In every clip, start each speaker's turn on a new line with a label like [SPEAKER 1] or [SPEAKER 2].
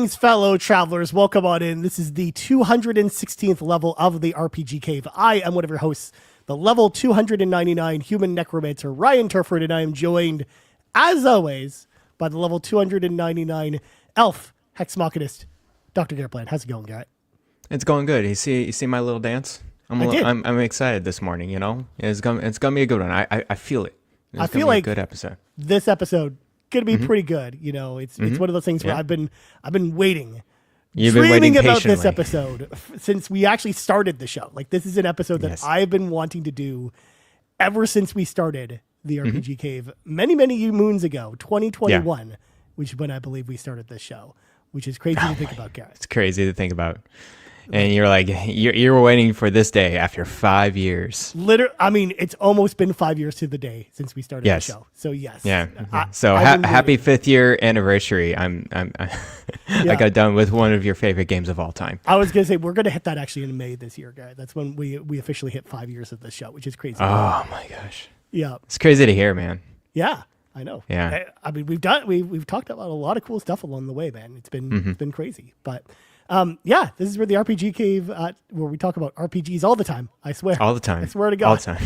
[SPEAKER 1] Greetings, fellow travelers. Welcome on in. This is the 216th level of the RPG Cave. I am one of your hosts, the level 299 human necromancer, Ryan Turford, and I am joined, as always, by the level 299 elf hex machinist, Dr. Garret. How's it going, Garret?
[SPEAKER 2] It's going good. You see my little dance? I'm excited this morning, you know? It's gonna be a good one. I feel it.
[SPEAKER 1] I feel like
[SPEAKER 2] a good episode.
[SPEAKER 1] This episode gonna be pretty good. You know, it's one of those things where I've been waiting.
[SPEAKER 2] You've been waiting
[SPEAKER 1] about
[SPEAKER 2] patiently.
[SPEAKER 1] this episode since we actually started the show. Like, this is an episode that I've been wanting to do ever since we started the RPG Cave many moons ago, 2021, which is when I believe we started this show, which is crazy to think about, Garret.
[SPEAKER 2] It's crazy to think about. And you're like, you're waiting for this day after 5 years.
[SPEAKER 1] Literally, I mean, it's almost been 5 years to the day since we started the show. So yes.
[SPEAKER 2] Yeah. Happy 5th year anniversary. I got done with one of your favorite games of all time.
[SPEAKER 1] I was gonna say we're gonna hit that actually in May this year, guys. That's when we officially hit 5 years of the show, which is crazy.
[SPEAKER 2] Oh my gosh.
[SPEAKER 1] Yeah.
[SPEAKER 2] It's crazy to hear, man.
[SPEAKER 1] Yeah, I know.
[SPEAKER 2] Yeah.
[SPEAKER 1] I mean, we've talked about a lot of cool stuff along the way, man. It's been crazy, but. This is where the RPG Cave, where we talk about RPGs all the time. I swear.
[SPEAKER 2] All the time.
[SPEAKER 1] I swear to God.
[SPEAKER 2] All the time.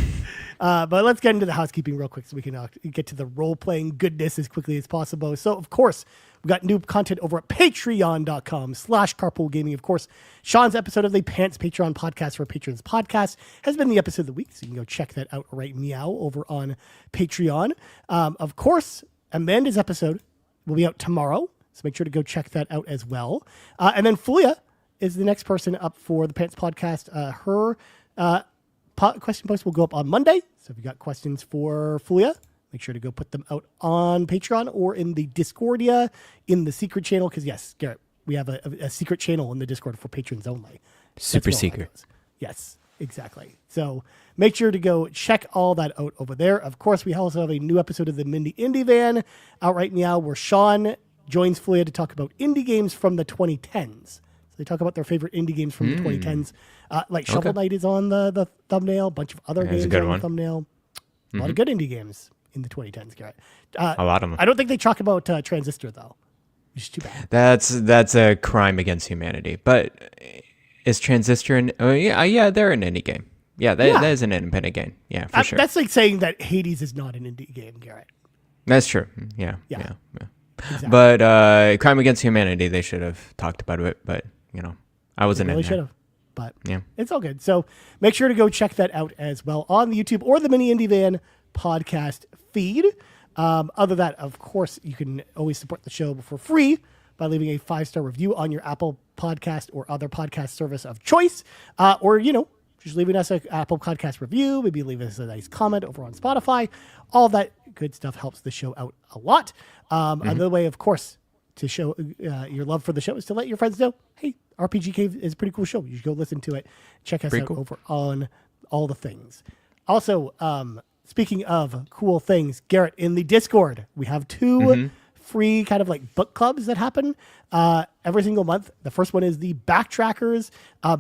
[SPEAKER 1] But let's get into the housekeeping real quick so we can get to the role-playing goodness as quickly as possible. So, of course, we got new content over at patreon.com/carpoolgaming. Of course, Sean's episode of the Pants Patreon podcast for Patrons podcast has been the episode of the week. So you can go check that out right meow over on Patreon. Of course, Amanda's episode will be out tomorrow. So make sure to go check that out as well. And then Fulia is the next person up for the Pants Podcast. Her question post will go up on Monday. So if you got questions for Fulia, make sure to go put them out on Patreon or in the Discordia in the secret channel. Because yes, Garret, we have a secret channel in the Discord for patrons only.
[SPEAKER 2] Super secret.
[SPEAKER 1] Yes, exactly. So make sure to go check all that out over there. Of course, we also have a new episode of the Mindy Indie Van out right now where Sean joins Fulia to talk about indie games from the 2010s. So they talk about their favorite indie games from the 2010s. Like Shovel Knight is on the thumbnail. A bunch of other games on the thumbnail. A lot of good indie games in the 2010s, Garret.
[SPEAKER 2] A lot of them.
[SPEAKER 1] I don't think they talk about Transistor, though, which is too bad.
[SPEAKER 2] That's a crime against humanity. But is Transistor they're an indie game. Yeah, that is an independent game. Yeah, for sure.
[SPEAKER 1] That's like saying that Hades is not an indie game, Garret.
[SPEAKER 2] That's true. Yeah.
[SPEAKER 1] Exactly.
[SPEAKER 2] But crime against humanity, they should have talked about it. But I wasn't in there.
[SPEAKER 1] Should have. But it's all good. So make sure to go check that out as well on the YouTube or the Mini Indie Van podcast feed. Other than that, of course, you can always support the show for free by leaving a 5-star review on your Apple podcast or other podcast service of choice. Or just leaving us an Apple Podcast review, maybe leave us a nice comment over on Spotify. All that good stuff helps the show out a lot. Another way, of course, to show your love for the show is to let your friends know, hey, RPG Cave is a pretty cool show. You should go listen to it. Check us out over on all the things. Also, speaking of cool things, Garret, in the Discord, we have two free kind of like book clubs that happen every single month. The first one is the Backtrackers.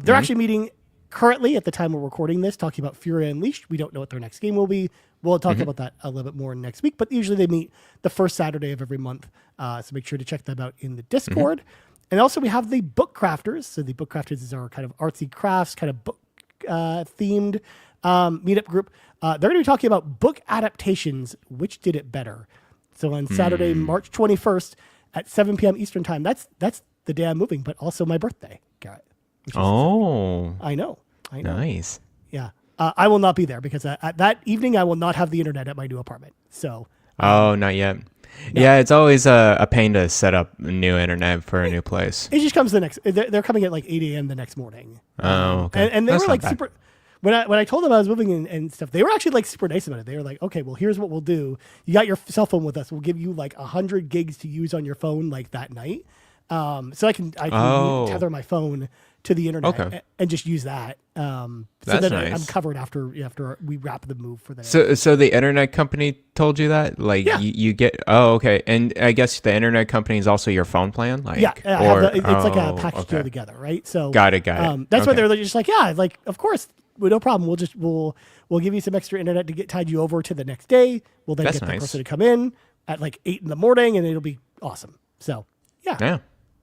[SPEAKER 1] They're actually meeting currently at the time we're recording this, talking about Fury Unleashed. We don't know what their next game will be. We'll talk about that a little bit more next week, but usually they meet the first Saturday of every month. So make sure to check them out in the Discord. And also we have the Book Crafters. So the Book Crafters is our kind of artsy crafts, kind of book themed meetup group. They're going to be talking about book adaptations, which did it better. So on Saturday, March 21st at 7 p.m. Eastern time, that's the day I'm moving, but also my birthday, Garret. I know.
[SPEAKER 2] Nice.
[SPEAKER 1] Yeah. I will not be there because at that evening I will not have the internet at my new apartment. So.
[SPEAKER 2] Not yet. No. Yeah, it's always a pain to set up new internet for a new place.
[SPEAKER 1] It just comes they're coming at like 8 a.m. the next morning.
[SPEAKER 2] Oh, okay.
[SPEAKER 1] And they were like super. When I told them I was moving and stuff, they were actually like super nice about it. They were like, okay, well, here's what we'll do. You got your cell phone with us. We'll give you like 100 gigs to use on your phone like that night. So I can tether my phone to the internet and just use that. So
[SPEAKER 2] that's
[SPEAKER 1] then
[SPEAKER 2] nice.
[SPEAKER 1] I'm covered after we wrap the move for the
[SPEAKER 2] So the internet company told you that? Like you get okay. And I guess the internet company is also your phone plan? Like
[SPEAKER 1] it's like a package deal together, right? So
[SPEAKER 2] got it.
[SPEAKER 1] That's why they're just like, like of course, no problem. We'll give you some extra internet to tide you over to the next day. We'll then get the person to come in at like 8 a.m, and it'll be awesome. So yeah.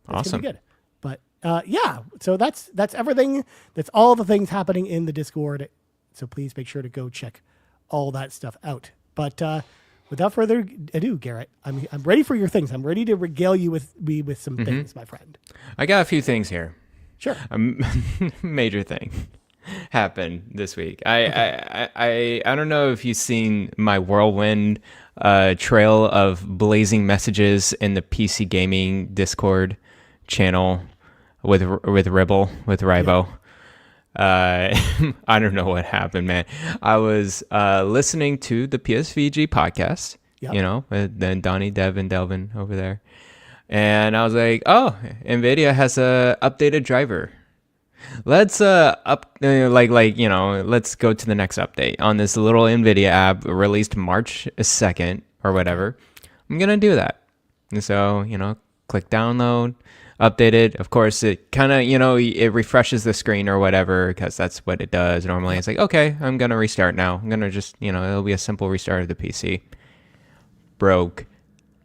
[SPEAKER 2] Awesome.
[SPEAKER 1] Gonna be good. But yeah, so that's everything. That's all the things happening in the Discord. So please make sure to go check all that stuff out. But without further ado, Garret, I'm ready for your things. I'm ready to regale you with some things, my friend.
[SPEAKER 2] I got a few things here.
[SPEAKER 1] Sure.
[SPEAKER 2] A major thing happened this week. I don't know if you've seen my whirlwind trail of blazing messages in the PC gaming Discord channel with Ribble, with Ribo. I don't know what happened, man. I was listening to the PSVG podcast, with then Donnie, Dev, and Delvin over there. And I was like, oh, NVIDIA has a updated driver. Let's let's go to the next update on this little NVIDIA app released March 2nd or whatever. I'm going to do that. And so, click download, update it. Of course, it kind of, it refreshes the screen or whatever because that's what it does normally. It's like, okay, I'm going to restart now. I'm going to just, it'll be a simple restart of the PC. Broke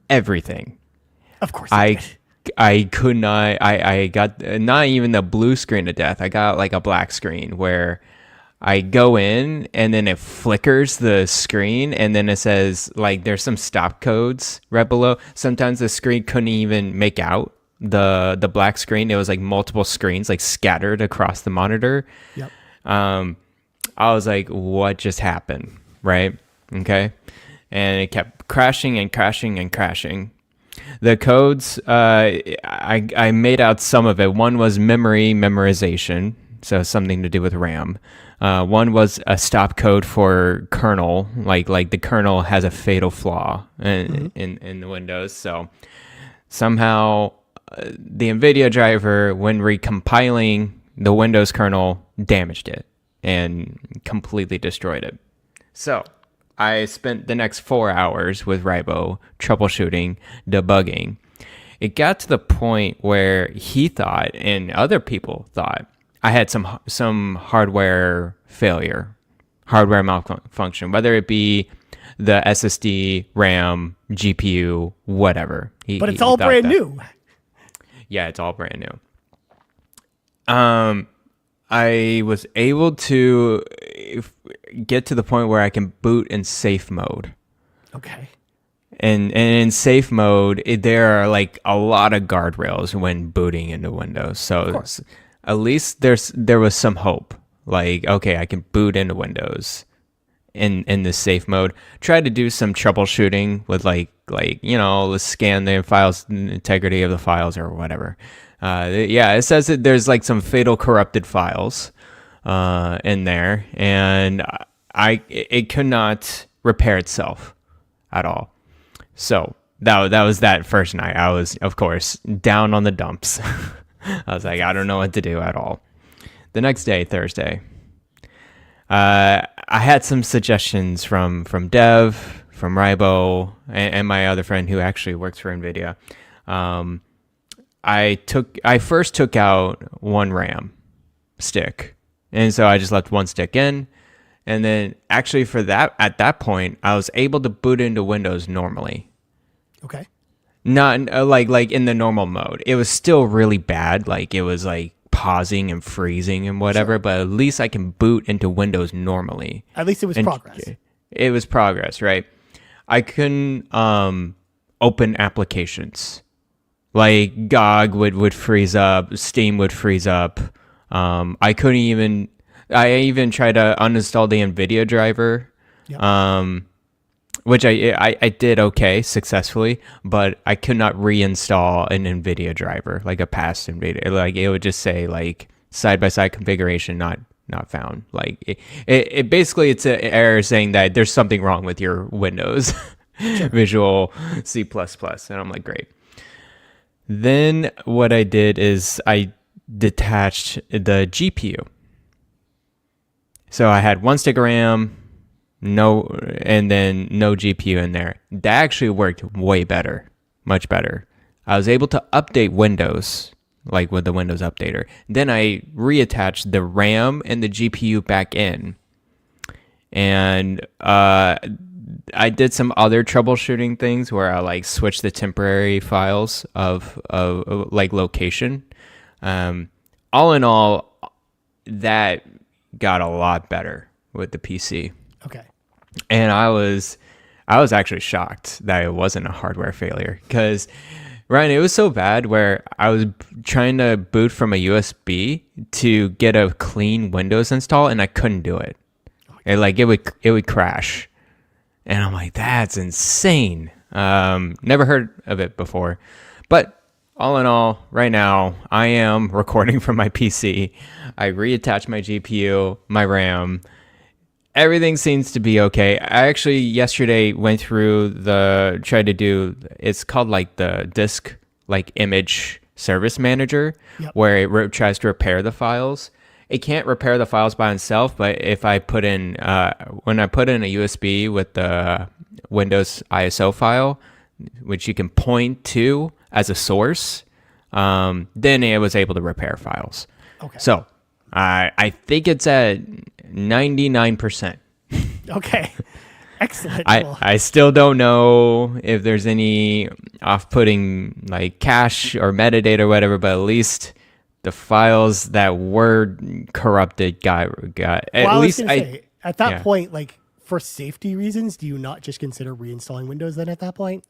[SPEAKER 2] everything.
[SPEAKER 1] Of course.
[SPEAKER 2] I could not, I got not even the blue screen of death. I got like a black screen where I go in and then it flickers the screen and then it says like there's some stop codes right below. Sometimes the screen couldn't even make out the black screen. It was like multiple screens like scattered across the monitor.
[SPEAKER 1] Yep.
[SPEAKER 2] I was like, what just happened? Right. Okay. And it kept crashing and crashing and crashing. The codes, I made out some of it. One was memory memorization, so something to do with RAM. One was a stop code for kernel, like the kernel has a fatal flaw in the Windows. So somehow the NVIDIA driver, when recompiling the Windows kernel, damaged it and completely destroyed it. So I spent the next 4 hours with Ribo troubleshooting, debugging. It got to the point where he thought, and other people thought, I had some hardware failure, hardware malfunction, whether it be the SSD, RAM, GPU, whatever.
[SPEAKER 1] But it's all brand new.
[SPEAKER 2] Yeah, it's all brand new. I was able to get to the point where I can boot in safe mode.
[SPEAKER 1] Okay.
[SPEAKER 2] And in safe mode, there are like a lot of guardrails when booting into Windows. So at least there was some hope. Like, okay, I can boot into Windows in the safe mode. Try to do some troubleshooting with let's scan the files, integrity of the files or whatever. It says that there's like some fatal corrupted files in there, and it could not repair itself at all. So that was that first night. I was, of course, down on the dumps. I was like, I don't know what to do at all. The next day, Thursday, I had some suggestions from Dev, from Ribo, and my other friend who actually works for NVIDIA. I first took out one RAM stick, and so I just left one stick in, and then actually at that point I was able to boot into Windows normally.
[SPEAKER 1] Okay.
[SPEAKER 2] Not like in the normal mode. It was still really bad, like it was like pausing and freezing and whatever, but at least I can boot into Windows normally.
[SPEAKER 1] At least it was progress.
[SPEAKER 2] It was progress, right? I couldn't open applications. Like GOG would freeze up, Steam would freeze up. I even tried to uninstall the NVIDIA driver, which I did okay successfully, but I could not reinstall an NVIDIA driver, like a past NVIDIA. Like it would just say like side-by-side configuration not found. Like it basically it's an error saying that there's something wrong with your Windows Visual C++, and I'm like, great. Then what I did is I detached the GPU. So I had one stick of RAM, and then no GPU in there. That actually worked way better, much better. I was able to update Windows, like with the Windows Updater. Then I reattached the RAM and the GPU back in. And I did some other troubleshooting things where I like switched the temporary files of like location. All in all, that got a lot better with the PC.
[SPEAKER 1] Okay.
[SPEAKER 2] And I was actually shocked that it wasn't a hardware failure, because Ryan, it was so bad where I was trying to boot from a USB to get a clean Windows install, and I couldn't do it. It would crash, and I'm like, that's insane. Never heard of it before, but all in all, right now I am recording from my PC. I reattached my GPU, my RAM. Everything seems to be okay. I actually yesterday went through it's called like the disk like image service manager, where it tries to repair the files. It can't repair the files by itself, but if I put in when I put in a USB with the Windows ISO file, which you can point to as a source, then it was able to repair files.
[SPEAKER 1] Okay.
[SPEAKER 2] So I think it's at 99%.
[SPEAKER 1] Okay. Excellent.
[SPEAKER 2] I still don't know if there's any off-putting like cache or metadata or whatever, but at least the files that were corrupted got at least
[SPEAKER 1] at that point, like for safety reasons, do you not just consider reinstalling Windows then at that point?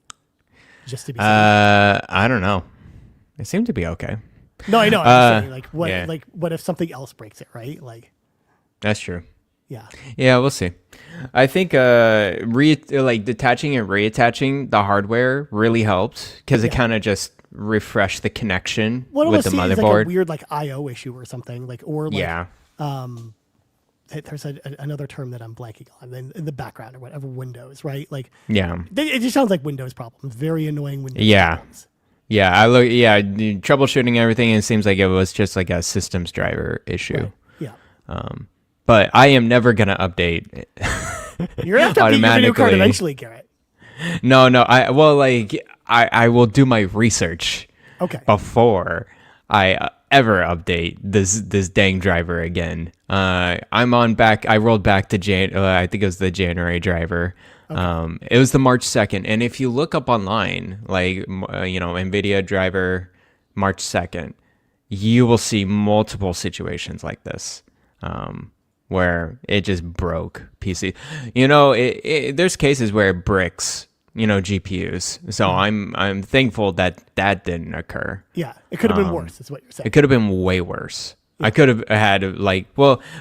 [SPEAKER 1] Just to be safe?
[SPEAKER 2] I don't know. It seemed to be okay.
[SPEAKER 1] No, I know. I'm just saying, what if something else breaks it, right? Like,
[SPEAKER 2] that's true.
[SPEAKER 1] Yeah.
[SPEAKER 2] Yeah, we'll see. I think detaching and reattaching the hardware really helped, because it kind of just refreshed the connection with the motherboard. It's like a
[SPEAKER 1] weird like I/O issue or something, there's another term that I'm blanking on in the background or whatever, Windows, right? Like, it just sounds like Windows problems, very annoying Windows problems.
[SPEAKER 2] Yeah, troubleshooting everything, and it seems like it was just like a systems driver issue.
[SPEAKER 1] Right. Yeah.
[SPEAKER 2] But I am never gonna update.
[SPEAKER 1] You're gonna have to update your video card eventually, Garret.
[SPEAKER 2] No. I will do my research.
[SPEAKER 1] Okay.
[SPEAKER 2] Before I ever update this dang driver again. I'm on back. I rolled back to I think it was the January driver. Okay. It was the March 2nd, and if you look up online, like NVIDIA driver March 2nd, you will see multiple situations like this, where it just broke PC. There's cases where it bricks, GPUs. So I'm thankful that didn't occur.
[SPEAKER 1] Yeah, it could have been worse, is what you're saying.
[SPEAKER 2] It could have been way worse. Yeah. I could have had at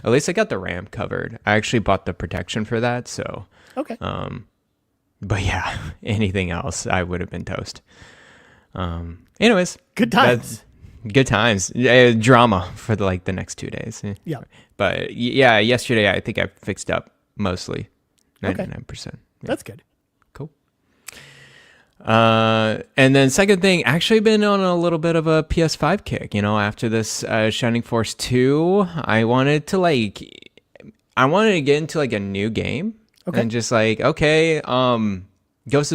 [SPEAKER 2] least I got the RAM covered. I actually bought the protection for that, so.
[SPEAKER 1] Okay.
[SPEAKER 2] But yeah, anything else, I would have been toast. Anyways.
[SPEAKER 1] Good times.
[SPEAKER 2] Good times. Drama for the next 2 days.
[SPEAKER 1] Yeah.
[SPEAKER 2] But yeah, yesterday I think I fixed up mostly. 99%. Yeah.
[SPEAKER 1] That's good.
[SPEAKER 2] Cool. And then second thing, actually been on a little bit of a PS5 kick. After this Shining Force 2, I wanted to get into a new game. Okay. And just Ghost of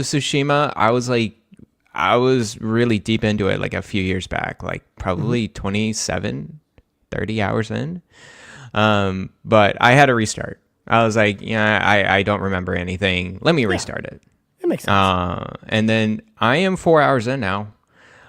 [SPEAKER 2] Tsushima, I was really deep into it a few years back, probably 27, 30 hours in. But I had to restart. I was I don't remember anything. Let me restart it.
[SPEAKER 1] It makes sense.
[SPEAKER 2] And then I am 4 hours in now.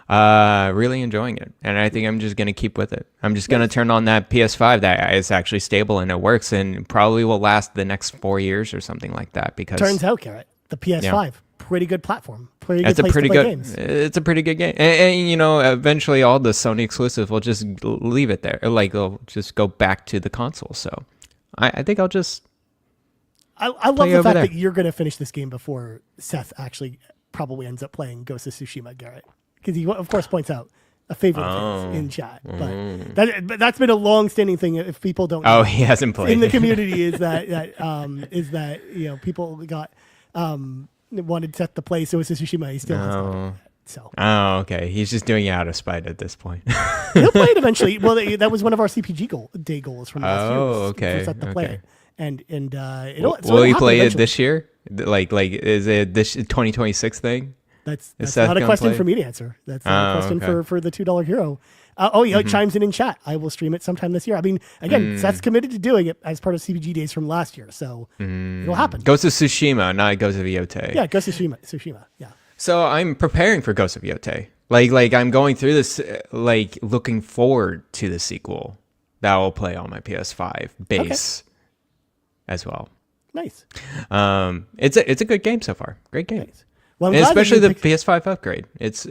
[SPEAKER 2] Really enjoying it. And I think I'm just going to keep with it. I'm just going to turn on that PS5 that is actually stable and it works, and probably will last the next 4 years or something like that. Because
[SPEAKER 1] turns out, Garret, the PS5, pretty good platform. Pretty good place to play games.
[SPEAKER 2] It's a pretty good game. And eventually all the Sony exclusives will just leave it there. They'll just go back to the console. So I think I'll just...
[SPEAKER 1] I love the fact that you're going to finish this game before Seth actually probably ends up playing Ghost of Tsushima, Garret. Because he, of course, points out a favorite of his in chat. But that's been a long-standing thing. If people don't know,
[SPEAKER 2] he hasn't played
[SPEAKER 1] in the community, is that people got wanted Seth to play Ghost of Tsushima. He still hasn't. So.
[SPEAKER 2] Oh, okay. He's just doing it out of spite at this point.
[SPEAKER 1] He'll play it eventually. Well, that was one of our CPG day goals from last year.
[SPEAKER 2] Okay.
[SPEAKER 1] For Seth to play it. And
[SPEAKER 2] will he play it this year? Is it this 2026 thing?
[SPEAKER 1] That's not a question for me to answer. That's a question for the $2 hero. It chimes in chat. I will stream it sometime this year. I mean, again, Seth's committed to doing it as part of CBG Days from last year, so it'll happen.
[SPEAKER 2] Ghost of Tsushima, not Ghost of Yotei.
[SPEAKER 1] Yeah, Ghost of Tsushima. Yeah.
[SPEAKER 2] So I'm preparing for Ghost of Yotei. Like I'm going through this, looking forward to the sequel that will play on my PS5 base as well.
[SPEAKER 1] Nice.
[SPEAKER 2] It's a good game so far. Great game.
[SPEAKER 1] Nice. Well,
[SPEAKER 2] and especially the PS5 upgrade. It's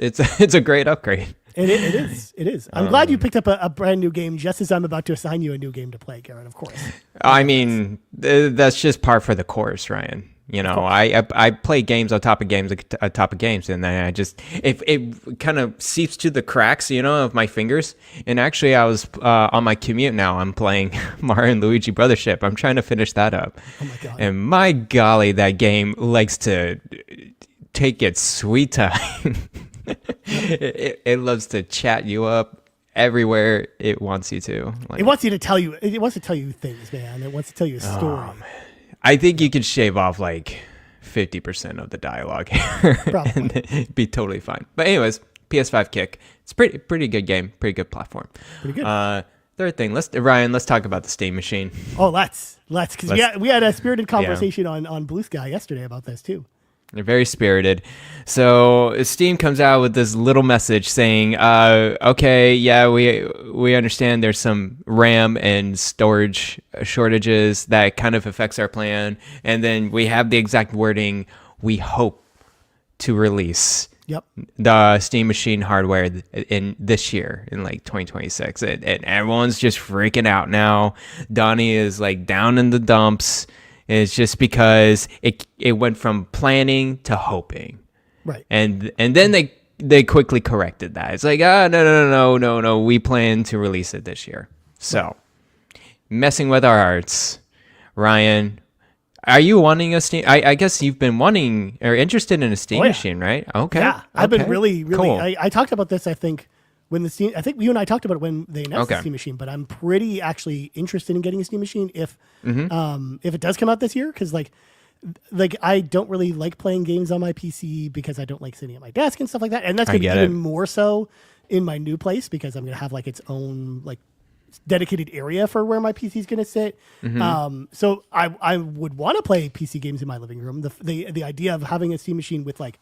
[SPEAKER 2] a great upgrade.
[SPEAKER 1] It is. I'm glad you picked up a brand new game just as I'm about to assign you a new game to play, Garret, of course.
[SPEAKER 2] I mean, that's just par for the course, Ryan. You know, I play games on top of games on top of games, and then it kind of seeps through the cracks, of my fingers. And actually, I was on my commute now. I'm playing Mario and Luigi Brothership. I'm trying to finish that up. Oh my god! And my golly, that game likes to take its sweet time. It loves to chat you up everywhere it wants you to.
[SPEAKER 1] It wants to tell you things, man. It wants to tell you a story.
[SPEAKER 2] I think you could shave off like 50% of the dialogue here and it'd be totally fine. But anyways, PS5 kick. It's pretty good game, pretty good platform.
[SPEAKER 1] Pretty good.
[SPEAKER 2] Third thing, let's talk about the Steam machine.
[SPEAKER 1] Oh, let's because we had a spirited conversation on Blue Sky yesterday about this too.
[SPEAKER 2] They're very spirited. So Steam comes out with this little message saying, okay, yeah, we understand there's some RAM and storage shortages that kind of affects our plan. And then we have the exact wording, we hope to release the Steam machine hardware in this year, in like 2026. And everyone's just freaking out now. Donnie is like down in the dumps. It's just because it went from planning to hoping,
[SPEAKER 1] right?
[SPEAKER 2] And then they quickly corrected that. It's like, no, we plan to release it this year. So, messing with our hearts, Ryan. Are you wanting a Steam? I guess you've been wanting or interested in a Steam machine, right? Okay.
[SPEAKER 1] Yeah, I've been really
[SPEAKER 2] cool.
[SPEAKER 1] I talked about this. I think you and I talked about it when they announced the Steam machine, but I'm pretty actually interested in getting a Steam machine if it does come out this year, because like I don't really like playing games on my PC because I don't like sitting at my desk and stuff like that, and that's going to be even more so in my new place because I'm going to have like its own like dedicated area for where my PC is going to sit. So I would want to play PC games in my living room. The idea of having a Steam machine with like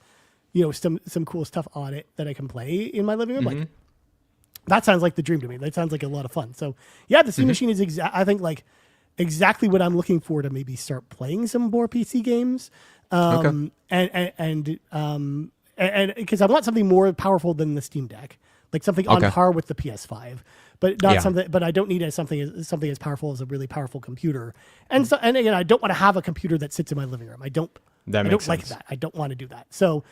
[SPEAKER 1] some cool stuff on it that I can play in my living room, like. That sounds like the dream to me. That sounds like a lot of fun. So yeah, the Steam machine is I think like exactly what I'm looking for to maybe start playing some more PC games. And because I want something more powerful than the Steam Deck, like something on par with the PS5, but not something. But I don't need something as powerful as a really powerful computer. And again, I don't want to have a computer that sits in my living room. I don't like that. I don't want to do that. So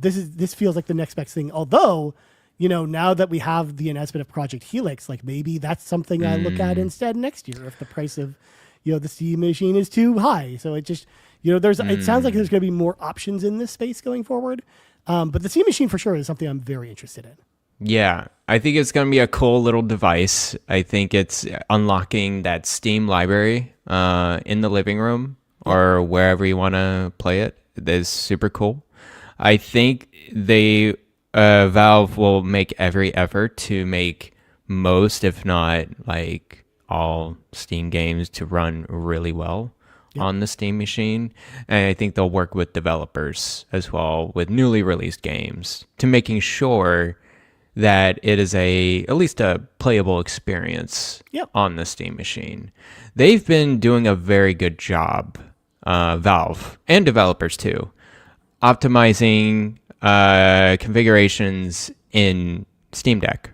[SPEAKER 1] this feels like the next best thing. Although, now that we have the announcement of Project Helix, like maybe that's something I look at instead next year if the price of, the Steam machine is too high. So it just, it sounds like there's going to be more options in this space going forward. But the Steam machine for sure is something I'm very interested in.
[SPEAKER 2] Yeah, I think it's going to be a cool little device. I think it's unlocking that Steam library in the living room or wherever you want to play it. That's super cool. I think Valve will make every effort to make most, if not like all, Steam games to run really well on the Steam machine. And I think they'll work with developers as well with newly released games to making sure that it is at least a playable experience on the Steam machine. They've been doing a very good job, Valve and developers too, optimizing configurations in Steam Deck.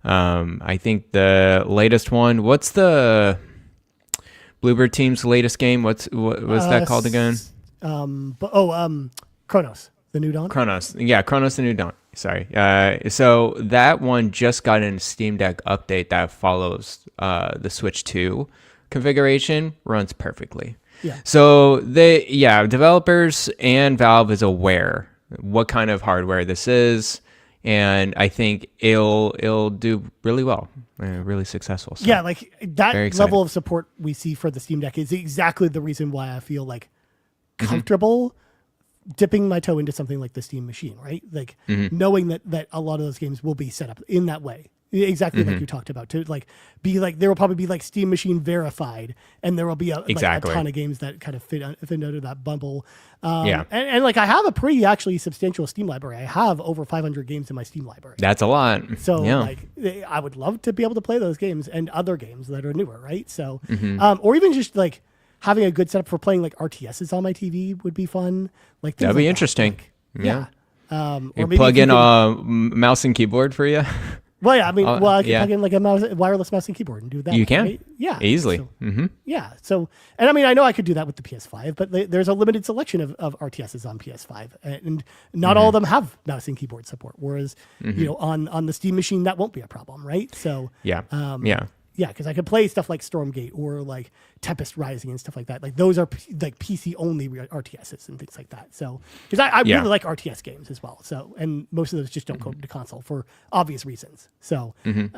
[SPEAKER 2] I think the latest one, what's the Bluebird team's latest game? What's that called again?
[SPEAKER 1] Chronos, the New Dawn.
[SPEAKER 2] Chronos the New Dawn. Sorry. So that one just got a Steam Deck update that follows the Switch 2 configuration, runs perfectly. Yeah. So developers and Valve is aware what kind of hardware this is, and I think it'll do really well, really successful. So
[SPEAKER 1] yeah, like that level of support we see for the Steam Deck is exactly the reason why I feel like comfortable dipping my toe into something like the Steam machine, right? Like knowing that a lot of those games will be set up in that way. Exactly like you talked about, to like be like, there will probably be like Steam Machine verified, and there will be like a ton of games that kind of fit under that bubble. And like I have a pretty actually substantial Steam library. I have over 500 games in my Steam library.
[SPEAKER 2] That's a lot.
[SPEAKER 1] So like I would love to be able to play those games and other games that are newer, right? So or even just like having a good setup for playing like RTSs on my TV would be fun. Like
[SPEAKER 2] that'd be interesting.
[SPEAKER 1] Like,
[SPEAKER 2] or maybe plug in a mouse and keyboard for you.
[SPEAKER 1] Well, yeah, I mean, I can plug in like a wireless mouse and keyboard and do that.
[SPEAKER 2] You can?
[SPEAKER 1] Right? Yeah.
[SPEAKER 2] Easily.
[SPEAKER 1] So, yeah. So, and I mean, I know I could do that with the PS5, but there's a limited selection of RTSs on PS5, and not all of them have mouse and keyboard support. Whereas, you know, on the Steam Machine, that won't be a problem, right? So, yeah, because I could play stuff like Stormgate or like Tempest Rising and stuff like that. Like those are like PC only RTSs and things like that. So because I really like RTS games as well. So and most of those just don't go to console for obvious reasons. So
[SPEAKER 2] cool.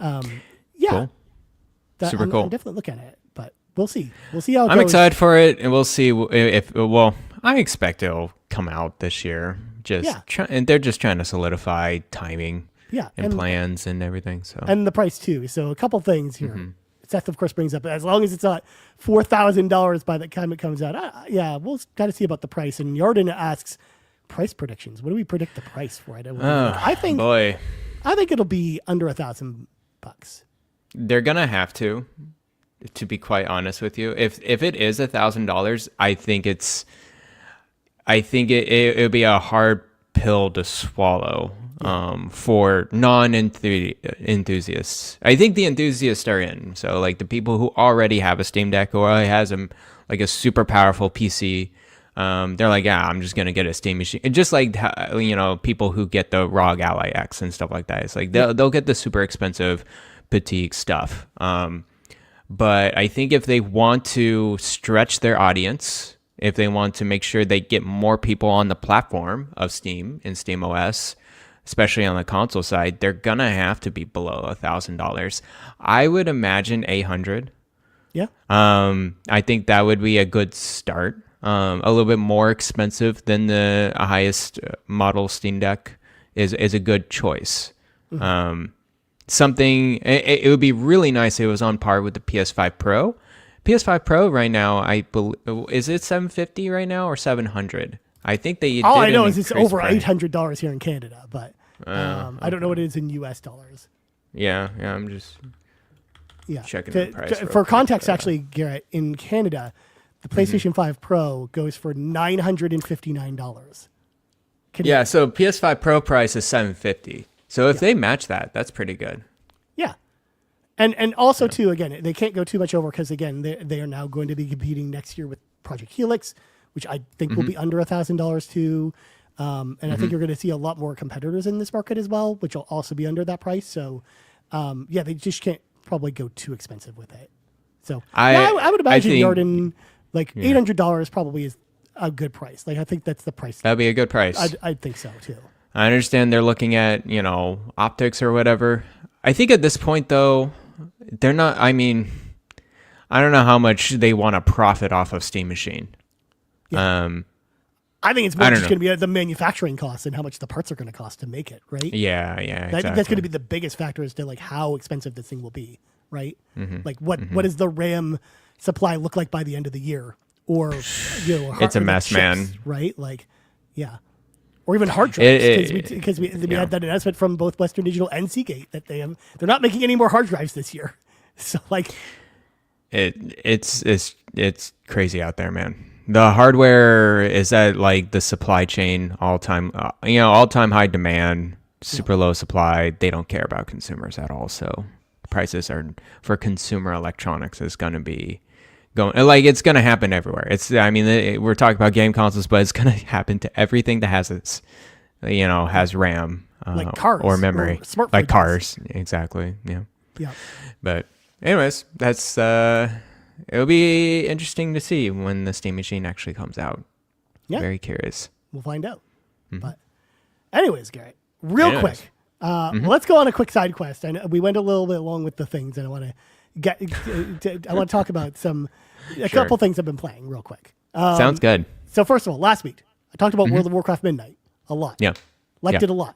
[SPEAKER 2] Super cool.
[SPEAKER 1] I'm definitely looking at it, but we'll see. We'll see how it goes.
[SPEAKER 2] I'm excited for it, and we'll see if I expect it'll come out this year. And they're just trying to solidify timing.
[SPEAKER 1] Yeah,
[SPEAKER 2] and plans and everything. So
[SPEAKER 1] and the price too. So a couple things here. Seth, of course, brings up as long as it's not $4,000 by the time it comes out. We'll kind of see about the price. And Yarden asks price predictions. What do we predict the price for? I think it'll be under $1,000.
[SPEAKER 2] They're gonna have to be quite honest with you. If it is $1,000, I think it'll be a hard pill to swallow. For non-enthusiasts. I think the enthusiasts are in. So like the people who already have a Steam Deck or already has like a super powerful PC, they're like, yeah, I'm just going to get a Steam machine. And just like, you know, people who get the ROG Ally X and stuff like that. It's like they'll get the super expensive petite stuff. But I think if they want to stretch their audience, if they want to make sure they get more people on the platform of Steam and Steam OS, especially on the console side, they're gonna have to be below $1,000. I would imagine 800.
[SPEAKER 1] Yeah.
[SPEAKER 2] I think that would be a good start. A little bit more expensive than the highest model Steam Deck is a good choice. Something it would be really nice if it was on par with the PS5 Pro. PS5 Pro right now, I believe, is it $750 right now or $700? I think they.
[SPEAKER 1] All I know is it's over $800 here in Canada, but I don't know what it is in US dollars.
[SPEAKER 2] Yeah, I'm just checking the price.
[SPEAKER 1] For context, actually, Garrett, in Canada, the PlayStation 5 Pro goes for $959.
[SPEAKER 2] Yeah, so PS5 Pro price is $750. So if they match that, that's pretty good.
[SPEAKER 1] Yeah. And also, too, again, they can't go too much over because, again, they are now going to be competing next year with Project Helix, which I think will be under $1,000 too. And I think you're going to see a lot more competitors in this market as well, which will also be under that price. So, they just can't probably go too expensive with it. So I would imagine Yarden, like $800 probably is a good price. Like I think that's the price.
[SPEAKER 2] That'd be a good price.
[SPEAKER 1] I'd think so too.
[SPEAKER 2] I understand they're looking at, optics or whatever. I think at this point though, they're not, I mean, I don't know how much they want to profit off of Steam Machine.
[SPEAKER 1] Yeah. I think it's more just going to be the manufacturing costs and how much the parts are going to cost to make it, right?
[SPEAKER 2] Yeah, exactly.
[SPEAKER 1] That's going to be the biggest factor as to like how expensive this thing will be, right? Like what does the RAM supply look like by the end of the year? Or
[SPEAKER 2] it's a mess, man.
[SPEAKER 1] Right? Like, yeah. Or even hard drives because we had that announcement from both Western Digital and Seagate that they're not making any more hard drives this year. So like,
[SPEAKER 2] it's crazy out there, man. The hardware is at like the supply chain all time high demand, super low supply. They don't care about consumers at all. So prices are for consumer electronics is going to be going like it's going to happen everywhere. We're talking about game consoles, but it's going to happen to everything that has has RAM
[SPEAKER 1] like cars
[SPEAKER 2] or memory,
[SPEAKER 1] or
[SPEAKER 2] like cars. Exactly. Yeah.
[SPEAKER 1] Yeah.
[SPEAKER 2] But anyways, that's it'll be interesting to see when the Steam Machine actually comes out. Yeah. Very curious.
[SPEAKER 1] We'll find out. But anyways, Garrett, real quick, let's go on a quick side quest. I know we went a little bit long with the things, and I want to I want to talk about a couple things I've been playing real quick.
[SPEAKER 2] Sounds good.
[SPEAKER 1] So first of all, last week, I talked about World of Warcraft Midnight a lot.
[SPEAKER 2] Yeah.
[SPEAKER 1] Liked it a lot.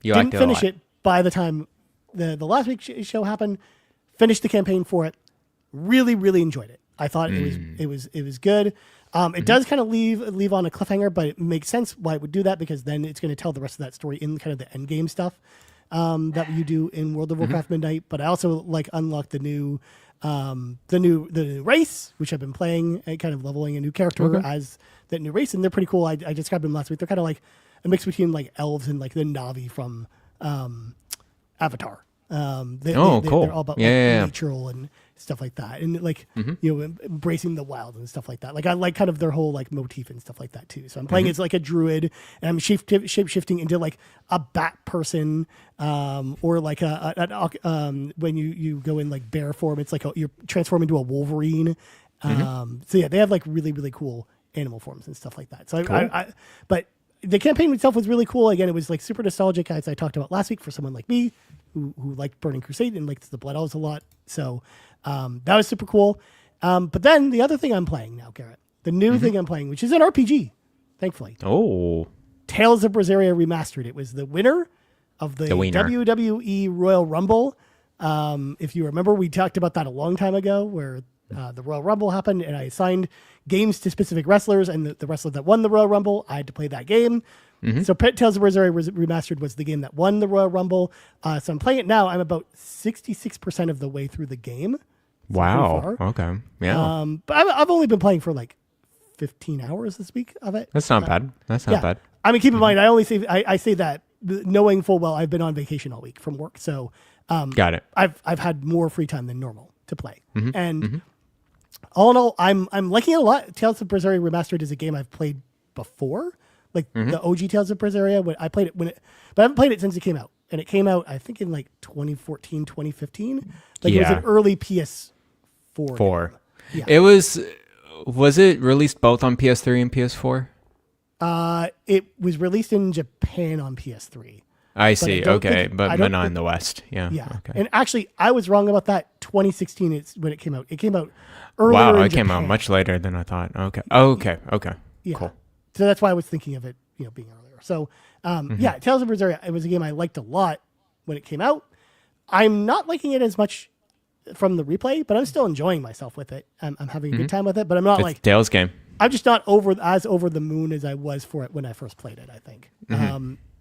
[SPEAKER 2] You
[SPEAKER 1] Didn't
[SPEAKER 2] liked it
[SPEAKER 1] finish
[SPEAKER 2] a lot.
[SPEAKER 1] it by the time the last week's show happened. Finished the campaign for it. Really, really enjoyed it. I thought it was good. It does kind of leave on a cliffhanger, but it makes sense why it would do that, because then it's going to tell the rest of that story in kind of the end game stuff that you do in World of Warcraft Midnight. But I also unlocked the new race, which I've been playing and kind of leveling a new character as that new race, and they're pretty cool. I described them last week. They're kind of like a mix between elves and the Na'vi from Avatar.
[SPEAKER 2] Cool.
[SPEAKER 1] They're all about natural and stuff like that, and embracing the wild and stuff like that. I like kind of their whole motif and stuff like that too. So I'm playing as a druid, and I'm shape shifting into a bat person, or when you go in bear form, it's you transform into a wolverine. So yeah, they have really, really cool animal forms and stuff like that. So cool. But the campaign itself was really cool. Again, it was super nostalgic, as I talked about last week, for someone like me who liked Burning Crusade and liked the Blood Elves a lot. So that was super cool. But then the other thing I'm playing now, Garret, the new thing I'm playing, which is an RPG, thankfully.
[SPEAKER 2] Oh.
[SPEAKER 1] Tales of Berseria Remastered. It was the winner of the WWE Royal Rumble. If you remember, we talked about that a long time ago, where the Royal Rumble happened, and I assigned games to specific wrestlers, and the wrestler that won the Royal Rumble, I had to play that game. So Tales of Berseria Remastered was the game that won the Royal Rumble. So I'm playing it now. I'm about 66% of the way through the game.
[SPEAKER 2] Wow. Okay. Yeah.
[SPEAKER 1] But I've only been playing for 15 hours this week of it.
[SPEAKER 2] That's not bad. That's not bad.
[SPEAKER 1] I mean, keep in mind, I say that knowing full well I've been on vacation all week from work. So
[SPEAKER 2] got it.
[SPEAKER 1] I've had more free time than normal to play. And all in all, I'm liking it a lot. Tales of Berseria Remastered is a game I've played before. The OG Tales of Berseria, when I played it but I haven't played it since it came out. And it came out, I think, in 2014, 2015. It was an early PS4 game. Yeah.
[SPEAKER 2] It was it released both on PS3 and PS4?
[SPEAKER 1] It was released in Japan on PS3.
[SPEAKER 2] I see. Okay, but not in the West. Yeah.
[SPEAKER 1] Yeah.
[SPEAKER 2] Okay.
[SPEAKER 1] And actually, I was wrong about that. 2016 is when it came out. It came out earlier.
[SPEAKER 2] Wow,
[SPEAKER 1] in
[SPEAKER 2] it came out
[SPEAKER 1] Japan.
[SPEAKER 2] much later than I thought. Okay. Okay.
[SPEAKER 1] Yeah.
[SPEAKER 2] Cool.
[SPEAKER 1] So that's why I was thinking of it, being earlier. So, yeah, Tales of Berseria, it was a game I liked a lot when it came out. I'm not liking it as much from the replay, but I'm still enjoying myself with it. I'm having a good time with it, but I'm not
[SPEAKER 2] It's a Tales game.
[SPEAKER 1] I'm just not over the moon as I was for it when I first played it, I think.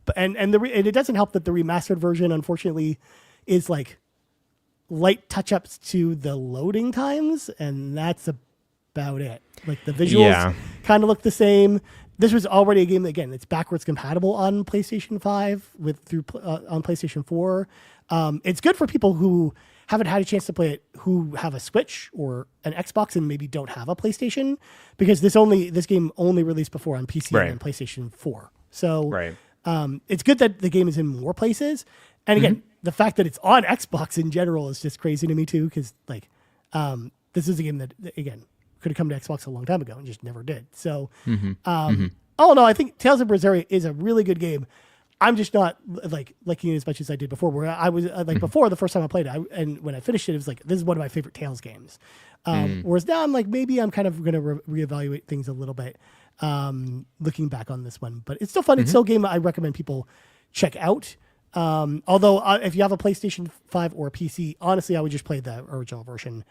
[SPEAKER 1] But and it doesn't help that the remastered version, unfortunately, is light touch-ups to the loading times, and that's about it. The visuals kind of look the same. This was already a game that, again, it's backwards compatible on PlayStation 5 on PlayStation 4. It's good for people who haven't had a chance to play it, who have a Switch or an Xbox and maybe don't have a PlayStation, because this game only released before on PC and PlayStation 4. So it's good that the game is in more places. And again, the fact that it's on Xbox in general is just crazy to me too, because this is a game that, again, could have come to Xbox a long time ago and just never did. So, all in all, I think Tales of Berseria is a really good game. I'm just not liking it as much as I did before, where I was before, the first time I played it, and when I finished it was this is one of my favorite Tales games. Whereas now I'm maybe I'm kind of going to reevaluate things a little bit, looking back on this one, but it's still fun. It's still a game I recommend people check out. Although if you have a PlayStation 5 or a PC, honestly, I would just play the original version.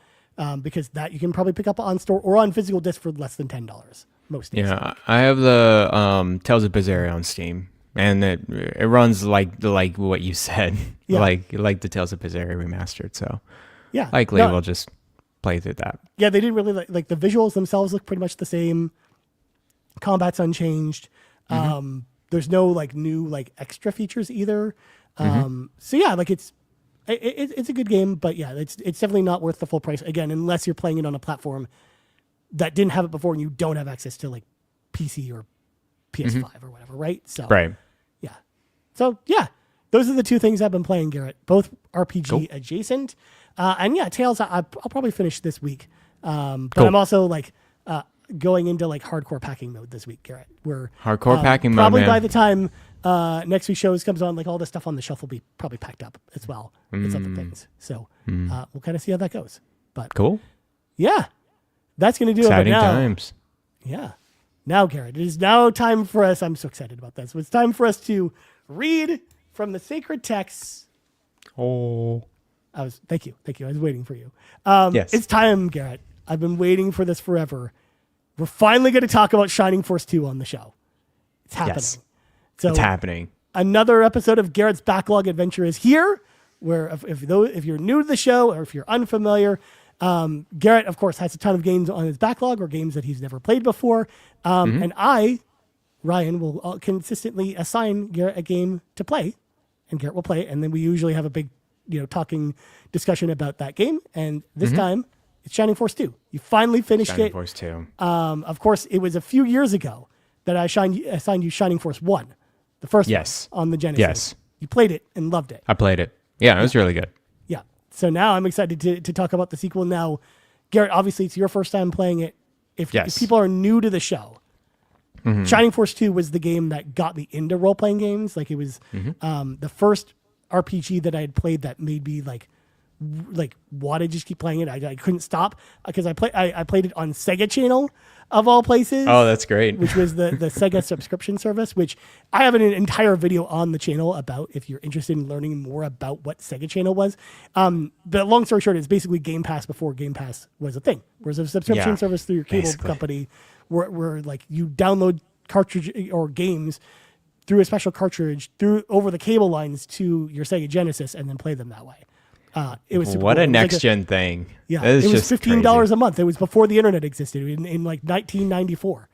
[SPEAKER 1] Because that you can probably pick up on store or on physical disc for less than $10 most days.
[SPEAKER 2] Yeah, I have the Tales of Berseria on Steam, and it runs like what you said, like the Tales of Berseria Remastered. So
[SPEAKER 1] yeah,
[SPEAKER 2] likely we'll just play through that.
[SPEAKER 1] Yeah, they didn't really like the visuals themselves look pretty much the same. Combat's unchanged. There's no new extra features either. So yeah, it's a good game, but yeah, it's definitely not worth the full price, again, unless you're playing it on a platform that didn't have it before and you don't have access to PC or PS5 or whatever, right? So yeah. So yeah, those are the two things I've been playing, Garret. Both RPG adjacent, and yeah, Tales I'll probably finish this week. But I'm also going into hardcore packing mode this week, Garret. Where
[SPEAKER 2] hardcore packing mode,
[SPEAKER 1] probably by the time next week's shows comes on, all the stuff on the shelf will be probably packed up as well as other things. So we'll kind of see how that goes. But
[SPEAKER 2] cool.
[SPEAKER 1] Yeah, that's going to do
[SPEAKER 2] Exciting
[SPEAKER 1] it. Exciting
[SPEAKER 2] times.
[SPEAKER 1] Yeah. Now, Garret, it is now time for us. I'm so excited about this. It's time for us to read from the sacred texts
[SPEAKER 2] Oh.
[SPEAKER 1] Thank you. I was waiting for you.
[SPEAKER 2] Yes.
[SPEAKER 1] It's time, Garret. I've been waiting for this forever. We're finally going to talk about Shining Force 2 on the show. It's happening.
[SPEAKER 2] Yes.
[SPEAKER 1] So
[SPEAKER 2] It's happening.
[SPEAKER 1] another episode of Garrett's Backlog Adventure is here, where if you're new to the show or if you're unfamiliar, Garret, of course, has a ton of games on his backlog or games that he's never played before. And I, Ryan, will consistently assign Garret a game to play, and Garret will play it. And then we usually have a big, talking discussion about that game. And this time, it's Shining Force 2. You finally finished
[SPEAKER 2] Shining
[SPEAKER 1] it.
[SPEAKER 2] Force 2.
[SPEAKER 1] Of course, it was a few years ago that I assigned you Shining Force 1, the first one on the Genesis.
[SPEAKER 2] Yes.
[SPEAKER 1] You played it and loved it.
[SPEAKER 2] I played it. Yeah, it was really good.
[SPEAKER 1] Yeah. So now I'm excited to talk about the sequel. Now, Garret, obviously it's your first time playing it. If people are new to the show, Shining Force 2 was the game that got me into role-playing games. Like it was the first RPG that I had played that made me like want to just keep playing it. I couldn't stop because I played it on Sega Channel of all places.
[SPEAKER 2] Oh, that's great.
[SPEAKER 1] Which was the Sega subscription service, which I have an entire video on the channel about if you're interested in learning more about what Sega Channel was. The long story short is basically Game Pass before Game Pass was a thing. Whereas a subscription service through your cable company where like you download cartridge or games through a special cartridge over the cable lines to your Sega Genesis and then play them that way. It was super
[SPEAKER 2] what
[SPEAKER 1] cool.
[SPEAKER 2] a next gen thing.
[SPEAKER 1] Yeah, it was $15 a month. It was before the internet existed in like 1994,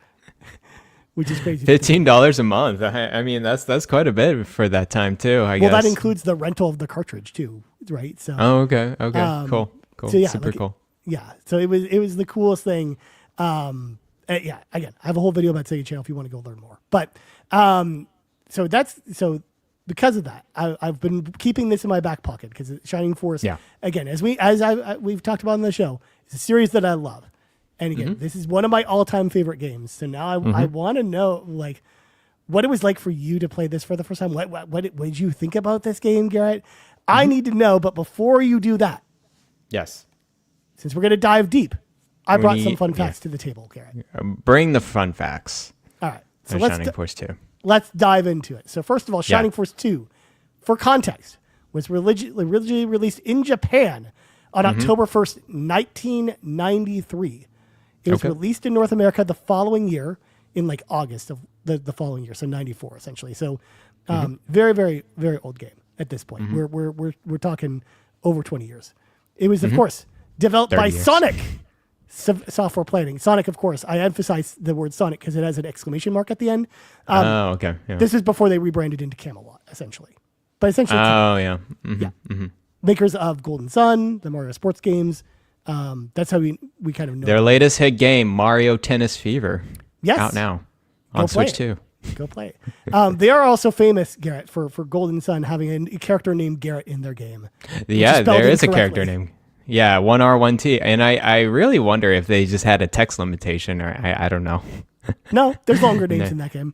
[SPEAKER 1] which is crazy.
[SPEAKER 2] $15 a month. I mean, that's quite a bit for that time too. I guess.
[SPEAKER 1] Well, that includes the rental of the cartridge too, right? So.
[SPEAKER 2] Oh, okay. Cool.
[SPEAKER 1] So yeah,
[SPEAKER 2] Super cool.
[SPEAKER 1] Yeah. So it was the coolest thing. Again, I have a whole video about Sega Channel if you want to go learn more. But because of that, I've been keeping this in my back pocket because Shining Force, again, as we've talked about on the show, it's a series that I love. And again, this is one of my all-time favorite games. So now I want to know like what it was like for you to play this for the first time. What did you think about this game, Garret? I need to know, but before you do that, since we're going to dive deep, I brought some fun facts to the table, Garret.
[SPEAKER 2] Bring the fun facts.
[SPEAKER 1] All right. So
[SPEAKER 2] Shining Force 2.
[SPEAKER 1] Let's dive into it. So first of all, Shining Force 2, for context, was originally released in Japan on October 1st, 1993. It was released in North America the following year in like August of the following year, so 94 essentially. So very, very, very old game at this point. We're talking over 20 years. It was, of course, developed by Sonic Software Planning. Sonic, of course, I emphasize the word Sonic because it has an exclamation mark at the end.
[SPEAKER 2] Okay. Yeah.
[SPEAKER 1] This is before they rebranded into Camelot, essentially. But essentially, makers of Golden Sun, the Mario sports games. That's how we kind of know
[SPEAKER 2] their latest hit game, Mario Tennis Fever.
[SPEAKER 1] Yes,
[SPEAKER 2] out now on Switch 2.
[SPEAKER 1] Go play it. They are also famous, Garret, for Golden Sun having a character named Garret in their game.
[SPEAKER 2] Yeah, there is a character named. Yeah, 1R, 1T. And I really wonder if they just had a text limitation or I don't know.
[SPEAKER 1] No, there's longer names in that game.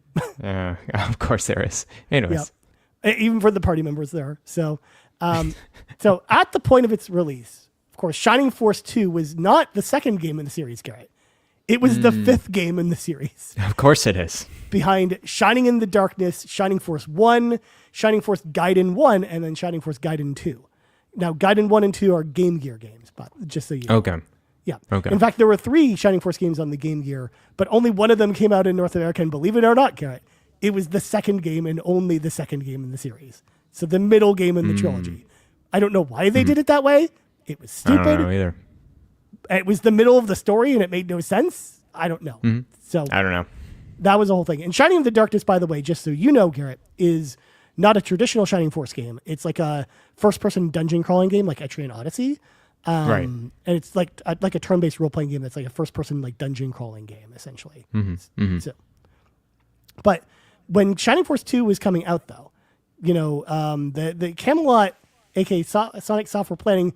[SPEAKER 2] Of course there is. Anyways.
[SPEAKER 1] Yep. Even for the party members there. So at the point of its release, of course, Shining Force 2 was not the second game in the series, Garret. It was the fifth game in the series.
[SPEAKER 2] Of course it is.
[SPEAKER 1] Behind Shining in the Darkness, Shining Force 1, Shining Force Gaiden 1, and then Shining Force Gaiden 2. Now, Gaiden 1 and 2 are Game Gear games, but just so you know.
[SPEAKER 2] Okay.
[SPEAKER 1] Yeah.
[SPEAKER 2] Okay.
[SPEAKER 1] In fact, there were 3 Shining Force games on the Game Gear, but only one of them came out in North America, and believe it or not, Garret, it was the second game and only the second game in the series. So the middle game in the trilogy. I don't know why they did it that way. It was stupid.
[SPEAKER 2] I don't know either.
[SPEAKER 1] It was the middle of the story, and it made no sense. I don't know. So
[SPEAKER 2] I don't know.
[SPEAKER 1] That was the whole thing. And Shining in the Darkness, by the way, just so you know, Garret, is not a traditional Shining Force game. It's like a first-person dungeon crawling game, like Etrian Odyssey.
[SPEAKER 2] Right.
[SPEAKER 1] And it's like a turn-based role-playing game that's like a first-person like dungeon crawling game, essentially. So, but when Shining Force 2 was coming out, though, the Camelot, aka Sonic Software Planning,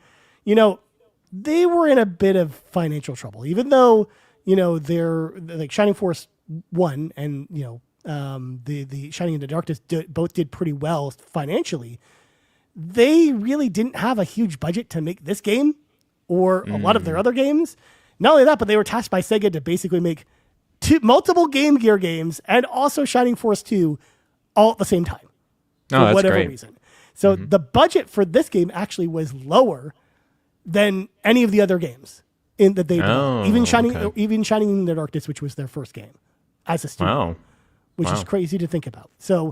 [SPEAKER 1] they were in a bit of financial trouble, even though they're like Shining Force 1 and the Shining in the Darkness both did pretty well financially. They really didn't have a huge budget to make this game or a lot of their other games. Not only that, but they were tasked by Sega to basically make multiple Game Gear games and also Shining Force 2 all at the same time for whatever reason. So the budget for this game actually was lower than any of the other games that they developed. Even Shining in the Darkness, which was their first game as a studio, which is crazy to think about. So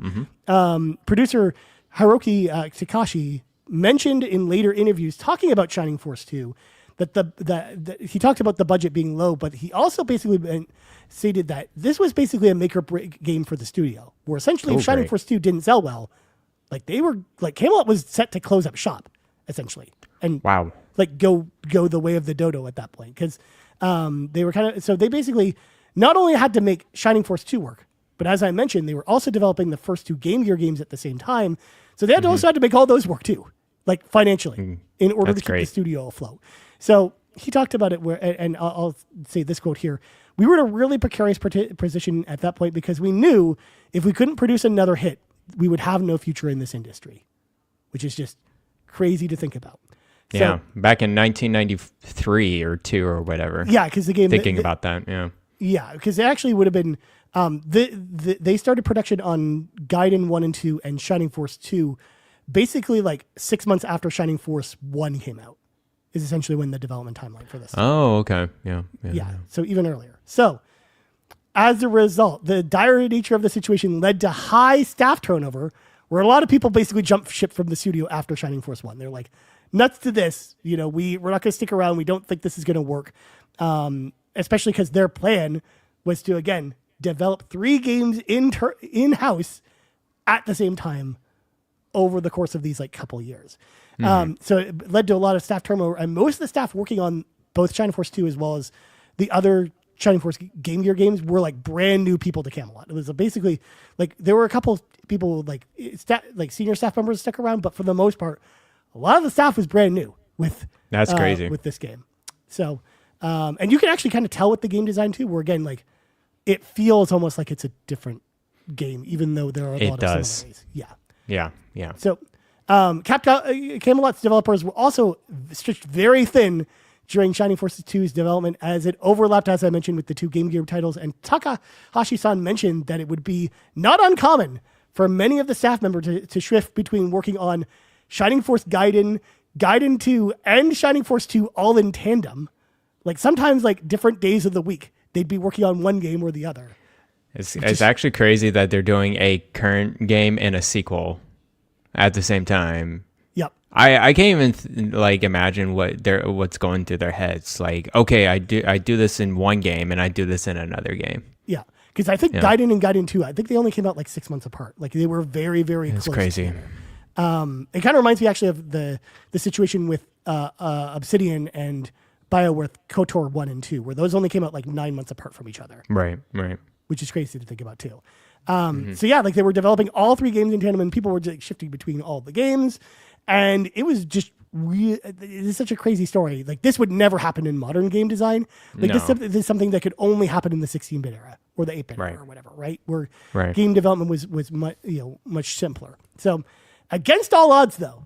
[SPEAKER 1] producer Hiroki Takashi mentioned in later interviews talking about Shining Force 2 that he talked about the budget being low, but he also basically stated that this was basically a make or break game for the studio, where essentially if Shining Force 2 didn't sell well, like they were like Camelot was set to close up shop essentially, and like go the way of the dodo at that point, because they were so they basically not only had to make Shining Force 2 work, but as I mentioned, they were also developing the first two Game Gear games at the same time, so they had to also had to make all those work too, like financially, in order to keep the studio afloat. So he talked about it and I'll say this quote here: "We were in a really precarious position at that point because we knew if we couldn't produce another hit, we would have no future in this industry," which is just crazy to think about.
[SPEAKER 2] Yeah, back in 1993 or 2 or whatever.
[SPEAKER 1] Yeah, because the game...
[SPEAKER 2] Thinking about that, yeah.
[SPEAKER 1] Yeah, because it actually would have been... they started production on Gaiden 1 and 2 and Shining Force 2 basically like 6 months after Shining Force 1 came out, is essentially when the development timeline for this.
[SPEAKER 2] Oh, okay. Yeah.
[SPEAKER 1] So even earlier. So as a result, the dire nature of the situation led to high staff turnover, where a lot of people basically jumped ship from the studio after Shining Force 1. They're like, nuts to this. We're not going to stick around. We don't think this is going to work. Especially because their plan was to, again, develop 3 games in-house at the same time over the course of these like couple years. So it led to a lot of staff turnover, and most of the staff working on both Shining Force 2 as well as the other Shining Force Game Gear games were like brand new people to Camelot. It was basically like there were a couple people like senior staff members stuck around, but for the most part, a lot of the staff was brand new with
[SPEAKER 2] that's crazy
[SPEAKER 1] with this game. So and you can actually kind of tell with the game design too, where again like it feels almost like it's a different game, even though there are a lot of similarities. Yeah. So Camelot's developers were also stretched very thin during Shining Force 2's development, as it overlapped, as I mentioned, with the 2 Game Gear titles. And Takahashi-san mentioned that it would be not uncommon for many of the staff members to shift between working on Shining Force Gaiden, Gaiden 2, and Shining Force 2 all in tandem. Like sometimes like different days of the week, they'd be working on one game or the other.
[SPEAKER 2] It's actually crazy that they're doing a current game and a sequel at the same time.
[SPEAKER 1] Yep.
[SPEAKER 2] I can't even imagine what's going through their heads. Like, okay, I do this in one game and I do this in another game.
[SPEAKER 1] Yeah, because I think Gaiden and Gaiden 2, I think they only came out like 6 months apart. Like they were very, very close. It's
[SPEAKER 2] crazy.
[SPEAKER 1] Together. It kind of reminds me actually of the situation with Obsidian and BioWare KOTOR 1 and 2, where those only came out like 9 months apart from each other.
[SPEAKER 2] Right.
[SPEAKER 1] Which is crazy to think about too. So yeah, like they were developing all 3 games in tandem, and people were just shifting between all the games, and it was just it is such a crazy story. Like this would never happen in modern game design. Like this is something that could only happen in the 16-bit era or the 8-bit era or whatever, right? Where game development was much simpler. So against all odds, though,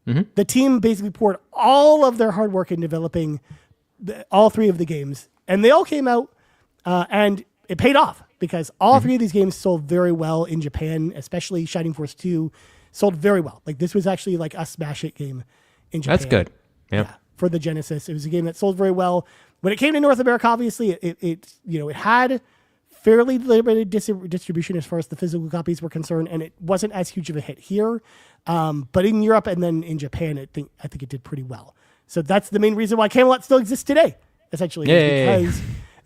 [SPEAKER 1] the team basically poured all of their hard work in developing all 3 of the games, and they all came out, and it paid off. Because all 3 of these games sold very well in Japan, especially Shining Force 2 sold very well. Like this was actually like a smash hit game in Japan.
[SPEAKER 2] That's good. Yeah.
[SPEAKER 1] For the Genesis. It was a game that sold very well. When it came to North America, obviously it had fairly limited distribution as far as the physical copies were concerned, and it wasn't as huge of a hit here. But in Europe and then in Japan, I think it did pretty well. So that's the main reason why Camelot still exists today, essentially.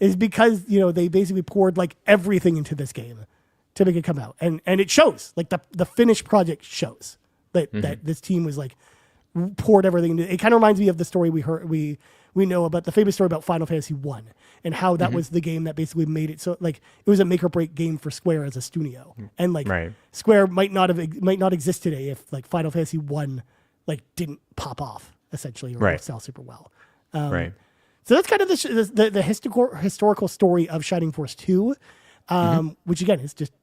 [SPEAKER 1] Is because they basically poured like everything into this game to make it come out, and it shows. Like the finished project shows that this team was like poured everything into. It kind of reminds me of the story we know about, the famous story about Final Fantasy 1 and how that was the game that basically made it so like it was a make or break game for Square as a studio, and like Square might not exist today if like Final Fantasy 1 like didn't pop off essentially or sell super well. So that's kind of the historical story of Shining Force 2, which again is just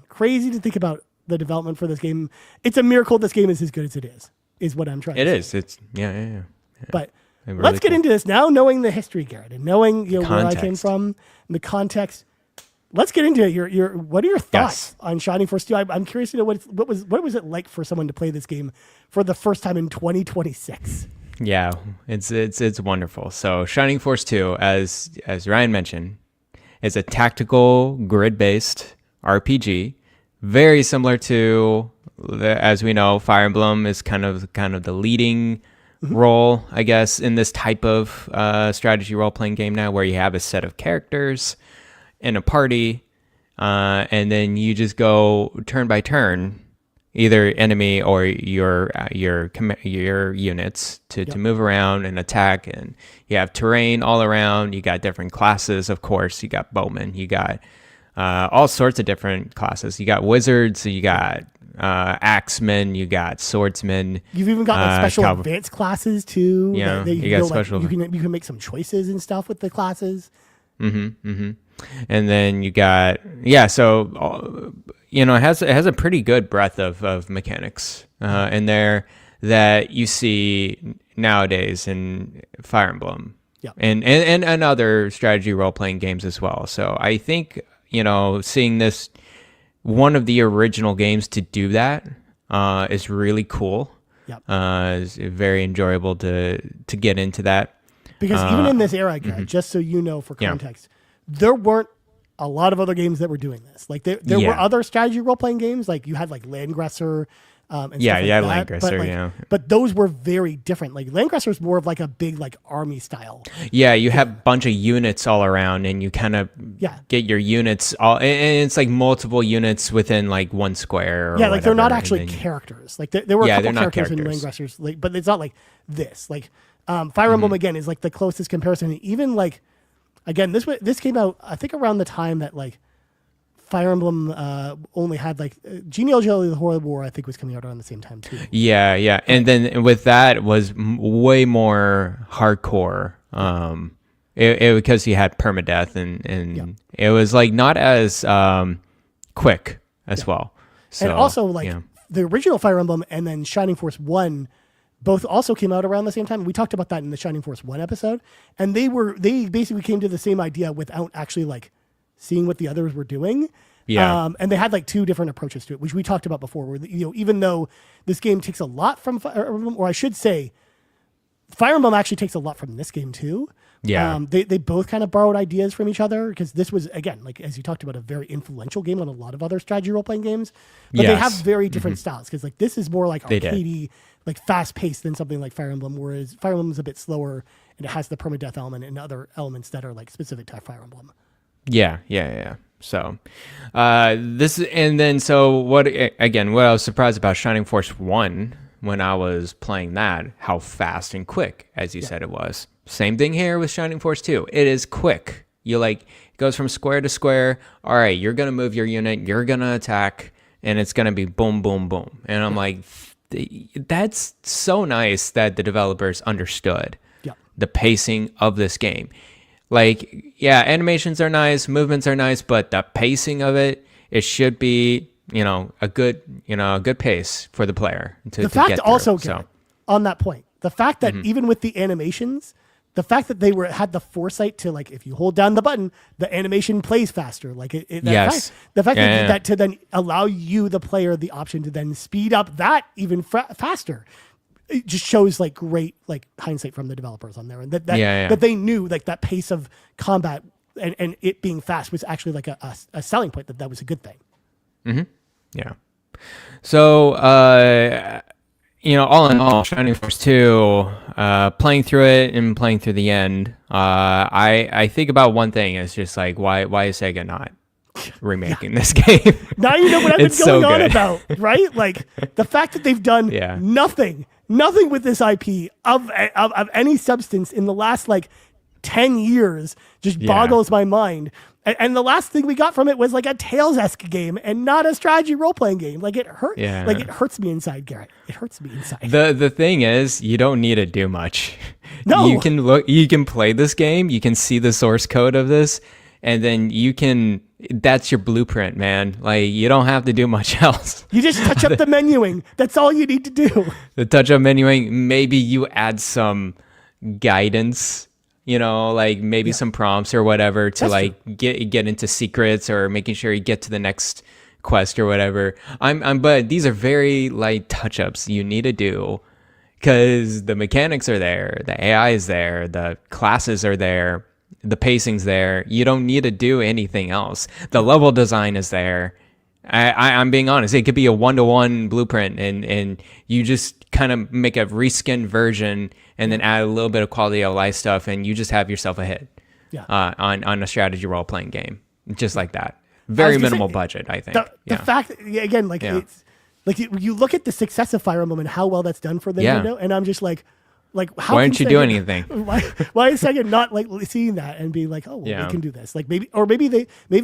[SPEAKER 1] crazy to think about the development for this game. It's a miracle this game is as good as it is what I'm trying to say.
[SPEAKER 2] It is. It's yeah.
[SPEAKER 1] But really let's get into this now, knowing the history, Garret, and knowing where I came from and the context. let's get into it. What are your thoughts
[SPEAKER 2] Yes.
[SPEAKER 1] on Shining Force 2? I'm curious to know what was it like for someone to play this game for the first time in 2026?
[SPEAKER 2] Yeah, it's wonderful. So Shining Force 2, as Ryan mentioned, is a tactical grid-based RPG, very similar to, as we know, Fire Emblem is kind of the leading role, I guess, in this type of strategy role-playing game now, where you have a set of characters in a party, and then you just go turn by turn, either enemy or your units to move around and attack. And you have terrain all around. You got different classes, of course. You got bowmen. You got all sorts of different classes. You got wizards. You got axemen. You got swordsmen.
[SPEAKER 1] You've even got like special advanced classes too.
[SPEAKER 2] Yeah,
[SPEAKER 1] you got special. You can make some choices and stuff with the classes.
[SPEAKER 2] And then you got so it has a pretty good breadth of mechanics in there that you see nowadays in Fire Emblem, and other strategy role playing games as well. So I think seeing this, one of the original games to do that, is really cool. It's very enjoyable to get into that.
[SPEAKER 1] Because even in this era, just so you know, for context, there weren't a lot of other games that were doing this. Like there were other strategy role playing games, like you had like Landgresser, and stuff like that.
[SPEAKER 2] Landgresser,
[SPEAKER 1] but those were very different. Like Landgresser is more of like a big like army style.
[SPEAKER 2] Yeah, you have a bunch of units all around, and you kind of get your units all, and it's like multiple units within like one square. Or
[SPEAKER 1] like they're not actually characters. Like there were a couple characters in Landgressers, like, but it's not like this. Like Fire Emblem again is like the closest comparison. Even like again, this came out I think around the time that like Fire Emblem only had like Genealogy of the Horrible War, I think, was coming out around the same time too.
[SPEAKER 2] Yeah. And then with that, it was way more hardcore. Because you had permadeath and it was like not as quick as well. So,
[SPEAKER 1] and also like the original Fire Emblem and then Shining Force 1 both also came out around the same time. We talked about that in the Shining Force 1 episode, and they basically came to the same idea without actually like seeing what the others were doing. And they had like two different approaches to it, which we talked about before, where even though this game takes a lot from Fire Emblem, or I should say Fire Emblem actually takes a lot from this game too. They both kind of borrowed ideas from each other, because this was, again, like as you talked about, a very influential game on a lot of other strategy role-playing games, but they have very different styles, because like this is more like arcadey, like fast-paced than something like Fire Emblem, whereas Fire Emblem is a bit slower and it has the permadeath element and other elements that are like specific to Fire Emblem.
[SPEAKER 2] Yeah. So, what I was surprised about Shining Force 1 when I was playing that, how fast and quick, as you said it was. Same thing here with Shining Force 2. It is quick. It goes from square to square. All right, you're going to move your unit, you're going to attack, and it's going to be boom, boom, boom. And I'm like, that's so nice that the developers understood the pacing of this game. Like, animations are nice, movements are nice, but the pacing of it should be, a good pace for the player to get through.
[SPEAKER 1] On that point, the fact that even with the animations, the fact that they had the foresight to, like, if you hold down the button, the animation plays faster. Like the fact that to then allow you, the player, the option to then speed up that even faster. It just shows like great like hindsight from the developers on there, and that they knew like that pace of combat and it being fast was actually like a selling point, that was a good thing.
[SPEAKER 2] Yeah. So all in all, Shining Force 2, playing through it and playing through the end, I think about one thing. It's just like, why is Sega not remaking this game?
[SPEAKER 1] Now you know what I've been going on about, right? Like the fact that they've done nothing with this IP of any substance in the last like 10 years just boggles my mind. And the last thing we got from it was like a Tales-esque game and not a strategy role-playing game. Like it hurt. Like it hurts me inside, Garret. It hurts me inside.
[SPEAKER 2] The thing is, you don't need to do much.
[SPEAKER 1] No.
[SPEAKER 2] You can play this game, you can see the source code of this, and then that's your blueprint, man. Like, you don't have to do much else.
[SPEAKER 1] You just touch up the menuing. That's all you need to do.
[SPEAKER 2] The touch up menuing, maybe you add some guidance, you know, like maybe some prompts or whatever to get into secrets or making sure you get to the next quest or whatever. But these are very light touch-ups you need to do because the mechanics are there, the AI is there, the classes are there, the pacing's there. You don't need to do anything else. The level design is there. I'm being honest. It could be a 1-to-1 blueprint, and you just kind of make a reskinned version and then add a little bit of quality of life stuff, and you just have yourself a hit on a strategy role-playing game, just like that. Very minimal budget, I think.
[SPEAKER 1] The fact, again, like it's like you look at the success of Fire Emblem and how well that's done for Nintendo, and I'm just like how
[SPEAKER 2] why didn't you do anything?
[SPEAKER 1] Why is Sega not like seeing that and being like, oh, well, we can do this? Like maybe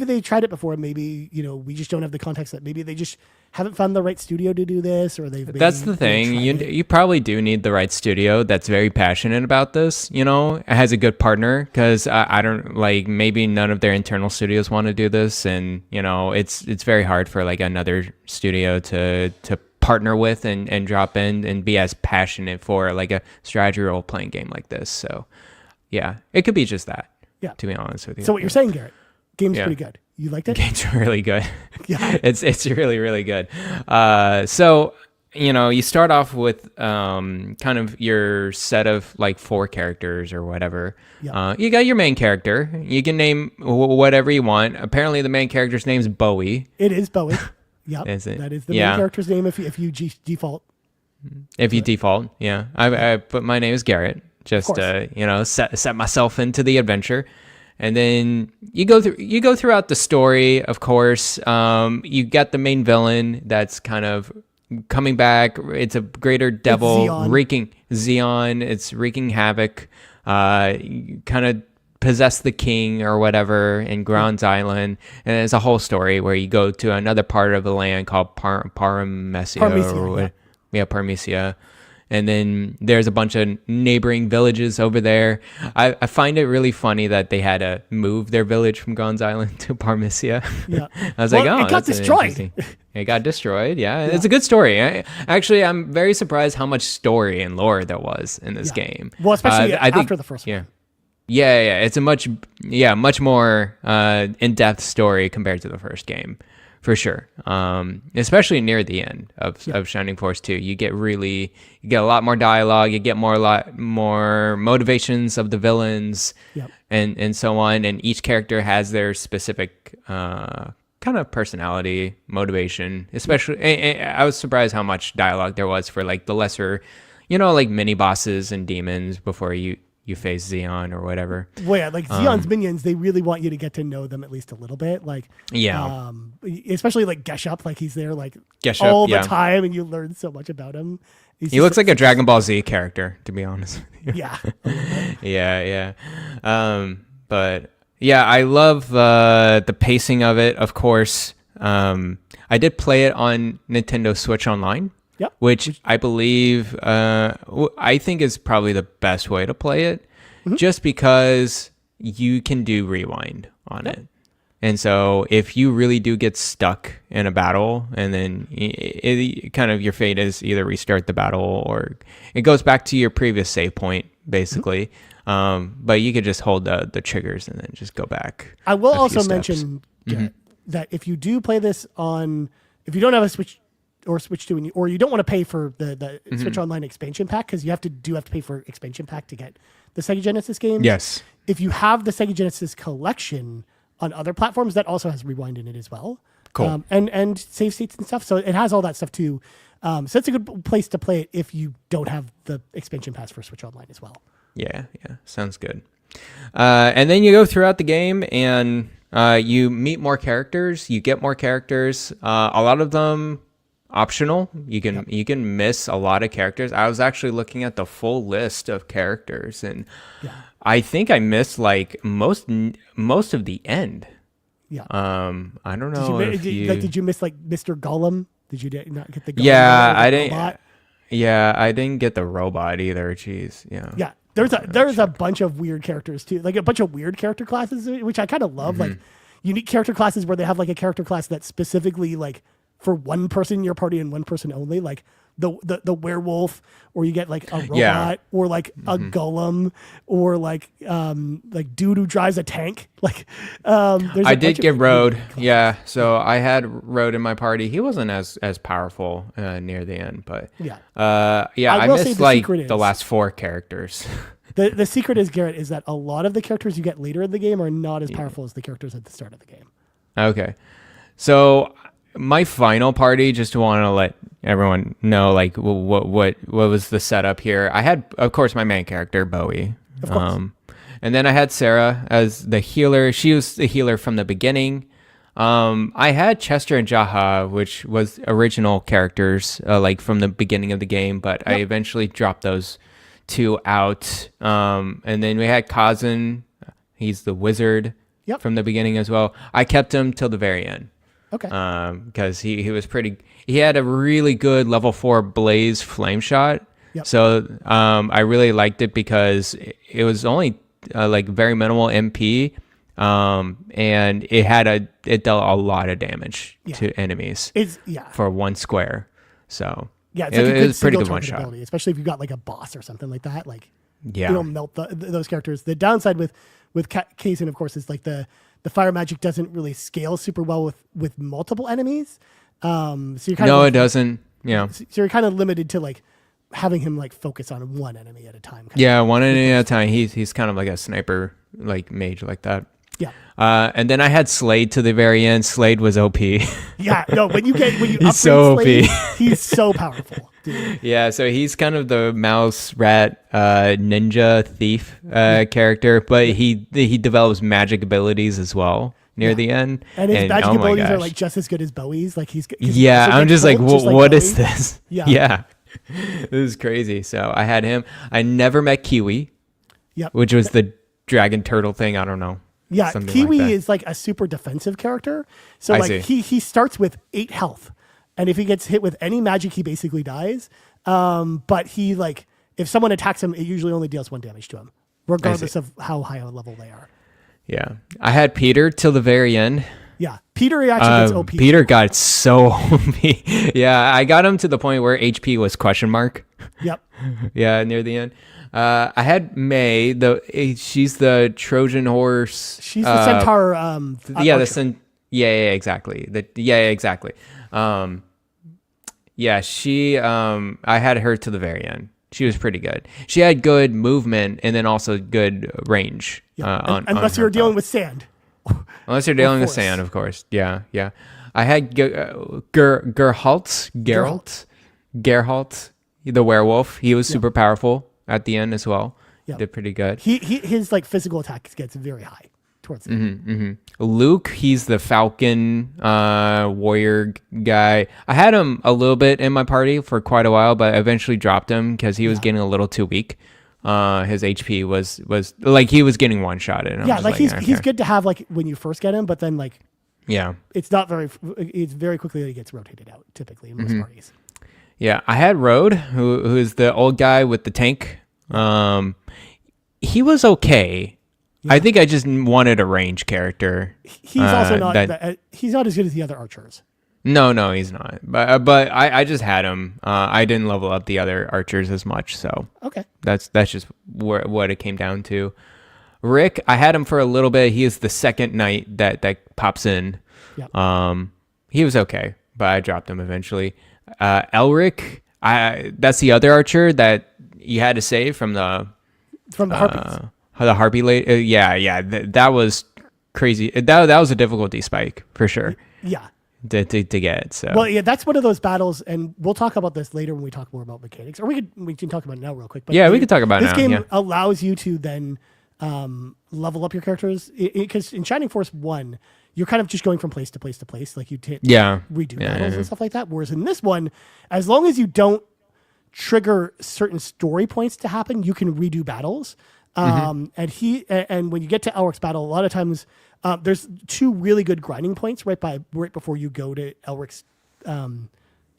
[SPEAKER 1] they tried it before, and maybe we just don't have the context that maybe they just haven't found the right studio to do this, or they've.
[SPEAKER 2] That's the thing. You probably do need the right studio that's very passionate about this. It has a good partner because I don't like maybe none of their internal studios want to do this, and it's very hard for like another studio to partner with and drop in and be as passionate for like a strategy role playing game like this. So yeah, it could be just that. Yeah, to be honest with you.
[SPEAKER 1] So what you're saying, Garret, game's pretty good. You liked it?
[SPEAKER 2] Game's really good.
[SPEAKER 1] Yeah,
[SPEAKER 2] it's really, really good. So you start off with kind of your set of like 4 characters or whatever. Yeah. You got your main character. You can name whatever you want. Apparently the main character's name's Bowie.
[SPEAKER 1] It is Bowie. Yeah,
[SPEAKER 2] is it?
[SPEAKER 1] That is the main character's name if you default.
[SPEAKER 2] If you default, yeah. I put my name is Garret, just set myself into the adventure, and then you go throughout the story. Of course, you get the main villain that's kind of coming back. It's a greater devil wreaking Xeon. It's wreaking havoc. Kind of possess the king or whatever in Grounds Island, and there's a whole story where you go to another part of the land called Paramecia. Paramecia, and then there's a bunch of neighboring villages over there. I find it really funny that they had to move their village from Grounds Island to Paramecia. Yeah, I was like,
[SPEAKER 1] it got destroyed.
[SPEAKER 2] It got destroyed. Yeah, it's a good story. I'm very surprised how much story and lore there was in this game.
[SPEAKER 1] Well, especially after the first one.
[SPEAKER 2] Yeah, it's a much more in-depth story compared to the first game, for sure. Especially near the end of Shining Force 2, you get a lot more dialogue, you get a lot more motivations of the villains, and so on. And each character has their specific kind of personality, motivation. Especially, I was surprised how much dialogue there was for like the lesser, like mini bosses and demons before you face Xeon or whatever.
[SPEAKER 1] Well, yeah, like Xeon's minions, they really want you to get to know them at least a little bit. Like, especially like Geshup, like he's there like all the time, and you learn so much about him.
[SPEAKER 2] He looks like a Dragon Ball Z character, to be honest.
[SPEAKER 1] Yeah.
[SPEAKER 2] Yeah. But yeah, I love the pacing of it. Of course, I did play it on Nintendo Switch Online. Yep. Which I believe, I think is probably the best way to play it, just because you can do rewind on it. And so if you really do get stuck in a battle, and then it kind of your fate is either restart the battle or it goes back to your previous save point, basically. But you could just hold the triggers and then just go back.
[SPEAKER 1] I will also mention that if you do play this if you don't have a Switch or Switch 2, or you don't want to pay for the Switch Online expansion pack, because you have to pay for expansion pack to get the Sega Genesis games.
[SPEAKER 2] Yes.
[SPEAKER 1] If you have the Sega Genesis collection on other platforms, that also has rewind in it as well.
[SPEAKER 2] Cool.
[SPEAKER 1] And save states and stuff. So it has all that stuff too. So it's a good place to play it if you don't have the expansion pass for Switch Online as well.
[SPEAKER 2] Yeah. Sounds good. And then you go throughout the game and you meet more characters. You get more characters. A lot of them optional. You can miss a lot of characters. I was actually looking at the full list of characters, and I think I missed like most of the end. Yeah. I don't know.
[SPEAKER 1] Did you miss like Mr. Gollum? Did you not get the Gollum?
[SPEAKER 2] Yeah, I didn't. Robot? Yeah, I didn't get the robot either. Jeez. Yeah.
[SPEAKER 1] Yeah. There's a bunch of weird characters too, like a bunch of weird character classes, which I kind of love. Like unique character classes where they have like a character class that's specifically like for one person in your party and one person only. Like the werewolf, or you get like a robot, or like a golem, or like dude who drives a tank. Like
[SPEAKER 2] I did get Road. Yeah, so I had Road in my party. He wasn't as powerful near the end, but I missed like the last 4 characters.
[SPEAKER 1] The secret is, Garret, is that a lot of the characters you get later in the game are not as powerful as the characters at the start of the game.
[SPEAKER 2] Okay. So my final party, just want to let everyone know, like, what was the setup here. I had, of course, my main character, Bowie.
[SPEAKER 1] Of course.
[SPEAKER 2] And then I had Sarah as the healer. She was the healer from the beginning. I had Chester and Jaha, which was original characters, like from the beginning of the game, but I eventually dropped those 2 out. And then we had Kazan. He's the wizard from the beginning as well. I kept him till the very end.
[SPEAKER 1] Okay.
[SPEAKER 2] Because he was pretty. He had a really good level 4 blaze flame shot.
[SPEAKER 1] Yep.
[SPEAKER 2] So I really liked it because it was only like very minimal MP, and it dealt a lot of damage to enemies. For 1 square. So
[SPEAKER 1] yeah, it's like
[SPEAKER 2] it was pretty good one shot,
[SPEAKER 1] ability, especially if you've got like a boss or something like that. Like it'll melt those characters. The downside with Kazan, of course, is like the fire magic doesn't really scale super well with multiple enemies. So you're kind of
[SPEAKER 2] it doesn't. Yeah.
[SPEAKER 1] So you're kind of limited to like having him like focus on one enemy at a time.
[SPEAKER 2] One enemy at a time. He's kind of like a sniper, like mage, like that.
[SPEAKER 1] Yeah.
[SPEAKER 2] And then I had Slade to the very end. Slade was OP.
[SPEAKER 1] Yeah. No, when you
[SPEAKER 2] he's so
[SPEAKER 1] Slade,
[SPEAKER 2] OP.
[SPEAKER 1] He's so powerful, dude.
[SPEAKER 2] Yeah. So he's kind of the mouse rat ninja thief character, but he develops magic abilities as well near the end.
[SPEAKER 1] And his magic abilities are like just as good as Bowie's. Like
[SPEAKER 2] I'm just like, what is this?
[SPEAKER 1] Yeah.
[SPEAKER 2] Yeah. This is crazy. So I had him. I never met Kiwi.
[SPEAKER 1] Yep.
[SPEAKER 2] Which was the dragon turtle thing. I don't know.
[SPEAKER 1] Yeah, Kiwi is like a super defensive character. So like he starts with 8 health, and if he gets hit with any magic, he basically dies. But he like if someone attacks him, it usually only deals 1 damage to him, regardless of how high a level they are.
[SPEAKER 2] Yeah, I had Peter till the very end.
[SPEAKER 1] Yeah, Peter actually gets OP.
[SPEAKER 2] Peter got so OP. Yeah, I got him to the point where HP was question mark.
[SPEAKER 1] Yep.
[SPEAKER 2] Yeah, near the end. I had May. She's the Trojan horse.
[SPEAKER 1] She's the centaur.
[SPEAKER 2] Exactly. Exactly. She. I had her to the very end. She was pretty good. She had good movement and then also good range.
[SPEAKER 1] Yeah. Unless you're dealing with sand.
[SPEAKER 2] Unless you're dealing with sand, of course. Yeah. I had Geralt, the werewolf. He was super powerful at the end as well. Yep. Did pretty good.
[SPEAKER 1] His like physical attack gets very high towards the end.
[SPEAKER 2] Luke, he's the falcon warrior guy. I had him a little bit in my party for quite a while, but I eventually dropped him because he was getting a little too weak. His HP was like he was getting one-shotted.
[SPEAKER 1] Yeah, like he's good to have like when you first get him, but then like it's very quickly that he gets rotated out typically in most parties.
[SPEAKER 2] Yeah, I had Road, who's the old guy with the tank. He was okay. Yeah. I think I just wanted a range character.
[SPEAKER 1] He's also not he's not as good as the other archers.
[SPEAKER 2] No, he's not. But I just had him. I didn't level up the other archers as much, so
[SPEAKER 1] okay.
[SPEAKER 2] That's just what it came down to. Rick, I had him for a little bit. He is the second knight that pops in. Yep. He was okay, but I dropped him eventually. Elric, that's the other archer that you had to save from the
[SPEAKER 1] harpies.
[SPEAKER 2] The harpy lady. That was crazy. That was a difficulty spike for sure.
[SPEAKER 1] Yeah.
[SPEAKER 2] To get. So
[SPEAKER 1] well, yeah, that's one of those battles, and we'll talk about this later when we talk more about mechanics, or we can talk about it now real quick. But
[SPEAKER 2] we can talk about it now.
[SPEAKER 1] This game allows you to then level up your characters because in Shining Force 1, you're kind of just going from place to place to place, like you redo battles and stuff like that. Whereas in this one, as long as you don't trigger certain story points to happen, you can redo battles. And when you get to Elric's battle, a lot of times there's 2 really good grinding points right before you go to Elric's.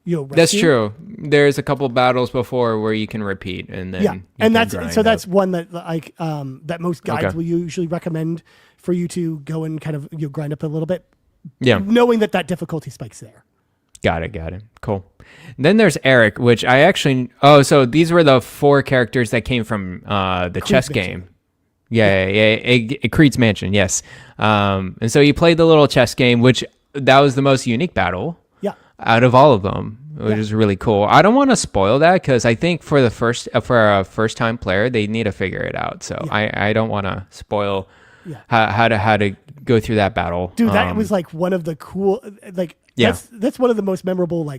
[SPEAKER 1] Rescue.
[SPEAKER 2] That's true. There's a couple battles before where you can repeat, and then
[SPEAKER 1] that's one that that most guides will usually recommend for you to go and kind of grind up a little bit.
[SPEAKER 2] Yeah,
[SPEAKER 1] knowing that difficulty spike's there.
[SPEAKER 2] Got it. Cool. Then there's Eric, which I actually... Oh, so these were the 4 characters that came from the chess game. Yeah. Creed's Mansion, yes. And so you played the little chess game, which that was the most unique battle out of all of them, which is really cool. I don't want to spoil that because I think for a first-time player, they need to figure it out. So I don't want to spoil how to go through that battle.
[SPEAKER 1] Dude, that was like one of the cool... That's one of the most memorable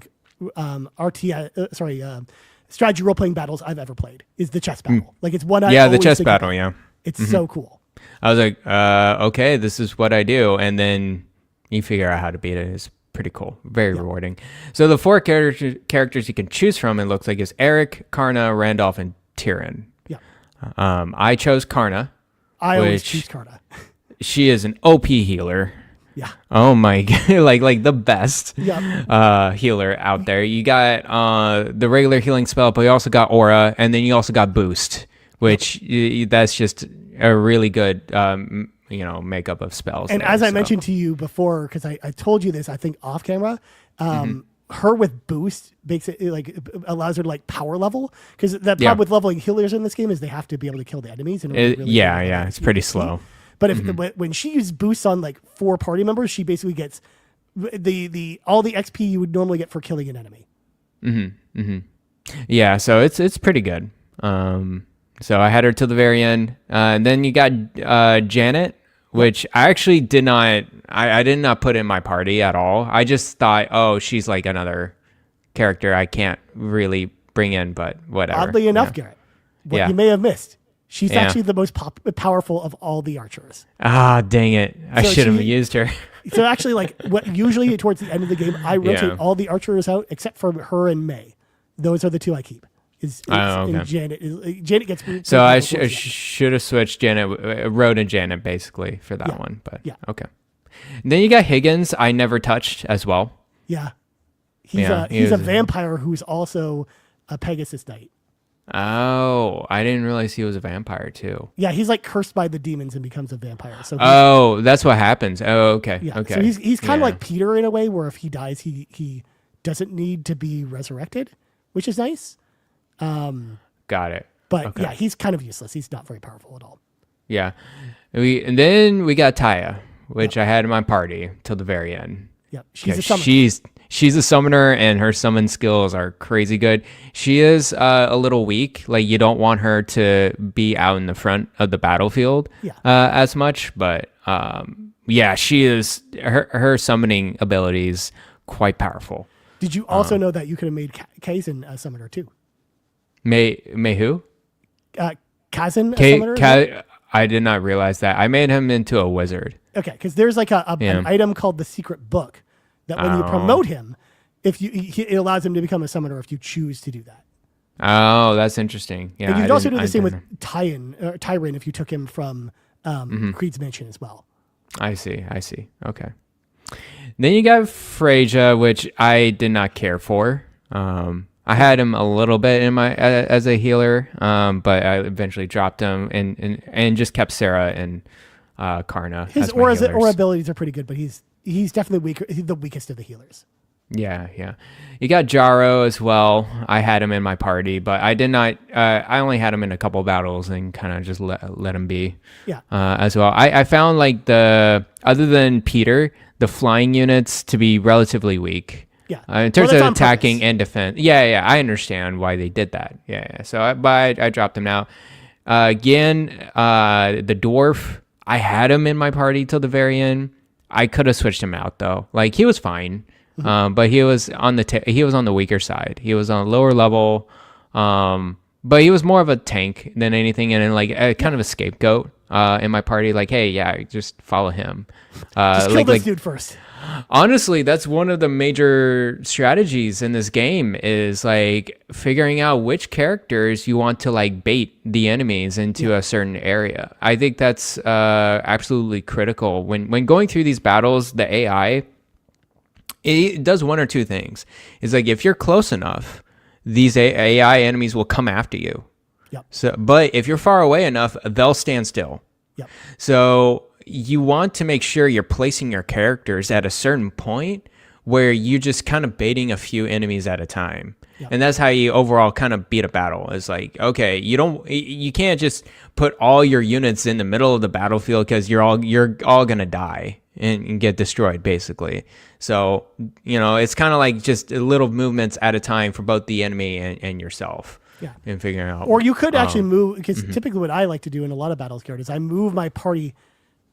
[SPEAKER 1] strategy role-playing battles I've ever played is the chess battle. Like it's one
[SPEAKER 2] the chess battle,
[SPEAKER 1] It's so cool.
[SPEAKER 2] I was like, okay, this is what I do. And then you figure out how to beat it. It's pretty cool. Very rewarding. So the 4 characters you can choose from, it looks like, is Eric, Karna, Randolph, and Tyrion. Yeah. I chose Karna.
[SPEAKER 1] I always choose Karna.
[SPEAKER 2] She is an OP healer.
[SPEAKER 1] Yeah.
[SPEAKER 2] Oh my god, like the best healer out there. You got the regular healing spell, but you also got aura, and then you also got boost, which that's just a really good makeup of spells.
[SPEAKER 1] And as I mentioned to you before, because I told you this, I think off camera, her with boost makes it allows her to power level, because the problem with leveling healers in this game is they have to be able to kill the enemies. And
[SPEAKER 2] it's pretty slow.
[SPEAKER 1] But when she uses boosts on 4 party members, she basically gets all the XP you would normally get for killing an enemy.
[SPEAKER 2] Yeah, so it's pretty good. So I had her till the very end, and then you got Janet, which I actually did not put in my party at all. I just thought, oh, she's like another character I can't really bring in, but whatever.
[SPEAKER 1] Oddly enough, Garrett, what you may have missed. She's actually the most powerful of all the archers.
[SPEAKER 2] Ah, dang it. I should have used her.
[SPEAKER 1] So actually, usually towards the end of the game, I rotate all the archers out except for her and May. Those are the 2 I keep. And Janet. Janet gets...
[SPEAKER 2] So I should have switched Rhoda and Janet, basically, for that one. But okay. And then you got Higgins, I never touched as well.
[SPEAKER 1] Yeah. He's a vampire who's also a Pegasus Knight.
[SPEAKER 2] Oh, I didn't realize he was a vampire too.
[SPEAKER 1] Yeah, he's cursed by the demons and becomes a vampire. So
[SPEAKER 2] that's what happens. Oh, okay.
[SPEAKER 1] Yeah.
[SPEAKER 2] Okay.
[SPEAKER 1] So he's kind of like Peter in a way, where if he dies, he doesn't need to be resurrected, which is nice.
[SPEAKER 2] Got it.
[SPEAKER 1] But he's kind of useless. He's not very powerful at all.
[SPEAKER 2] Yeah. And then we got Taya, which I had in my party till the very end.
[SPEAKER 1] Yeah, she's a summoner.
[SPEAKER 2] She's a summoner, and her summon skills are crazy good. She is a little weak. You don't want her to be out in the front of the battlefield as much. But she is. Her summoning abilities quite powerful.
[SPEAKER 1] Did you also know that you could have made Kazan a summoner too?
[SPEAKER 2] May who?
[SPEAKER 1] Kazan a summoner?
[SPEAKER 2] I did not realize that. I made him into a wizard.
[SPEAKER 1] Okay, because there's an item called the Secret Book that when you promote him, it allows him to become a summoner if you choose to do that.
[SPEAKER 2] Oh, that's interesting. Yeah,
[SPEAKER 1] and you could also do the same with Tyrion if you took him from Creed's Mansion as well.
[SPEAKER 2] I see. Okay. Then you got Freja, which I did not care for. I had him a little bit in my as a healer, but I eventually dropped him and just kept Sarah and Karna.
[SPEAKER 1] His aura abilities are pretty good, but he's definitely the weakest of the healers.
[SPEAKER 2] Yeah. You got Jaro as well. I had him in my party, but I did not. I only had him in a couple battles and kind of just let him be.
[SPEAKER 1] Yeah.
[SPEAKER 2] As well, I found other than Peter, the flying units to be relatively weak.
[SPEAKER 1] Yeah.
[SPEAKER 2] In terms of attacking and defense. Yeah. I understand why they did that. Yeah. So I dropped him now. Again, the dwarf, I had him in my party till the very end. I could have switched him out though. He was fine. But he was on the weaker side. He was on a lower level. But he was more of a tank than anything, and then kind of a scapegoat in my party. Hey, just follow him.
[SPEAKER 1] Just kill this dude first.
[SPEAKER 2] Honestly, that's one of the major strategies in this game is figuring out which characters you want to bait the enemies into a certain area. I think that's absolutely critical. When going through these battles, the AI, it does one or two things. It's if you're close enough, these AI enemies will come after you. Yep. But if you're far away enough, they'll stand still.
[SPEAKER 1] Yep.
[SPEAKER 2] So you want to make sure you're placing your characters at a certain point where you just kind of baiting a few enemies at a time.
[SPEAKER 1] Yep.
[SPEAKER 2] And that's how you overall kind of beat a battle. It's like, okay, you can't just put all your units in the middle of the battlefield, because you're all going to die and get destroyed, basically. So, it's kind of like just little movements at a time for both the enemy and yourself.
[SPEAKER 1] Yeah.
[SPEAKER 2] And figuring out.
[SPEAKER 1] Or you could actually move, because typically what I like to do in a lot of battles, Garret, is I move my party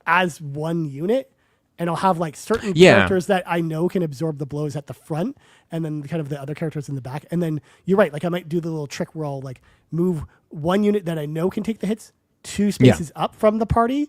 [SPEAKER 1] as one unit, and I'll have like certain characters that I know can absorb the blows at the front, and then kind of the other characters in the back. And then you're right, like I might do the little trick where I'll like move one unit that I know can take the hits 2 spaces up from the party.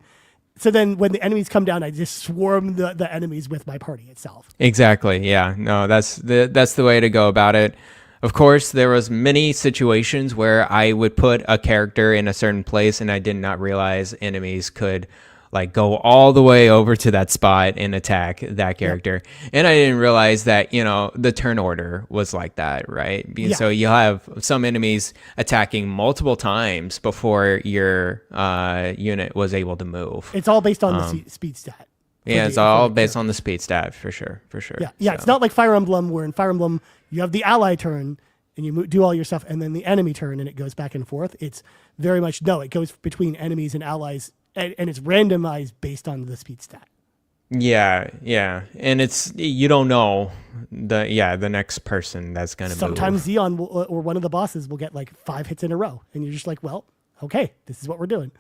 [SPEAKER 1] So then when the enemies come down, I just swarm the enemies with my party itself.
[SPEAKER 2] Exactly. Yeah. No, that's the way to go about it. Of course, there was many situations where I would put a character in a certain place and I did not realize enemies could like go all the way over to that spot and attack that character. Yep. And I didn't realize that, the turn order was like that, right? Yeah. So you'll have some enemies attacking multiple times before your unit was able to move.
[SPEAKER 1] It's all based on the speed stat.
[SPEAKER 2] Yeah, it's all based on the speed stat, for sure.
[SPEAKER 1] Yeah, so. It's not like Fire Emblem, where in Fire Emblem you have the ally turn and you do all your stuff, and then the enemy turn, and it goes back and forth. It's very much, it goes between enemies and allies, and it's randomized based on the speed stat.
[SPEAKER 2] Yeah, and it's, you don't know the next person that's going to move.
[SPEAKER 1] Sometimes Xeon or one of the bosses will get like 5 hits in a row, and you're just like, well, okay, this is what we're doing.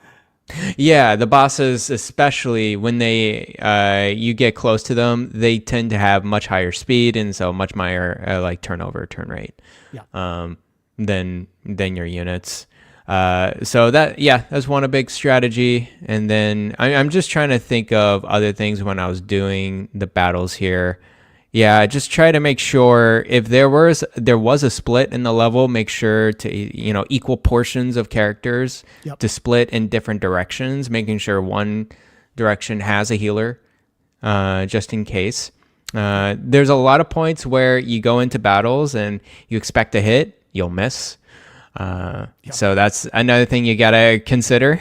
[SPEAKER 2] Yeah, the bosses, especially when you get close to them, they tend to have much higher speed, and so much higher like turn rate. Yeah. Than your units. So that's one big strategy. And then I'm just trying to think of other things when I was doing the battles here. Yeah, just try to make sure if there was a split in the level, make sure to, equal portions of characters to split in different directions, making sure one direction has a healer, just in case. There's a lot of points where you go into battles and you expect a hit, you'll miss. So that's another thing you gotta consider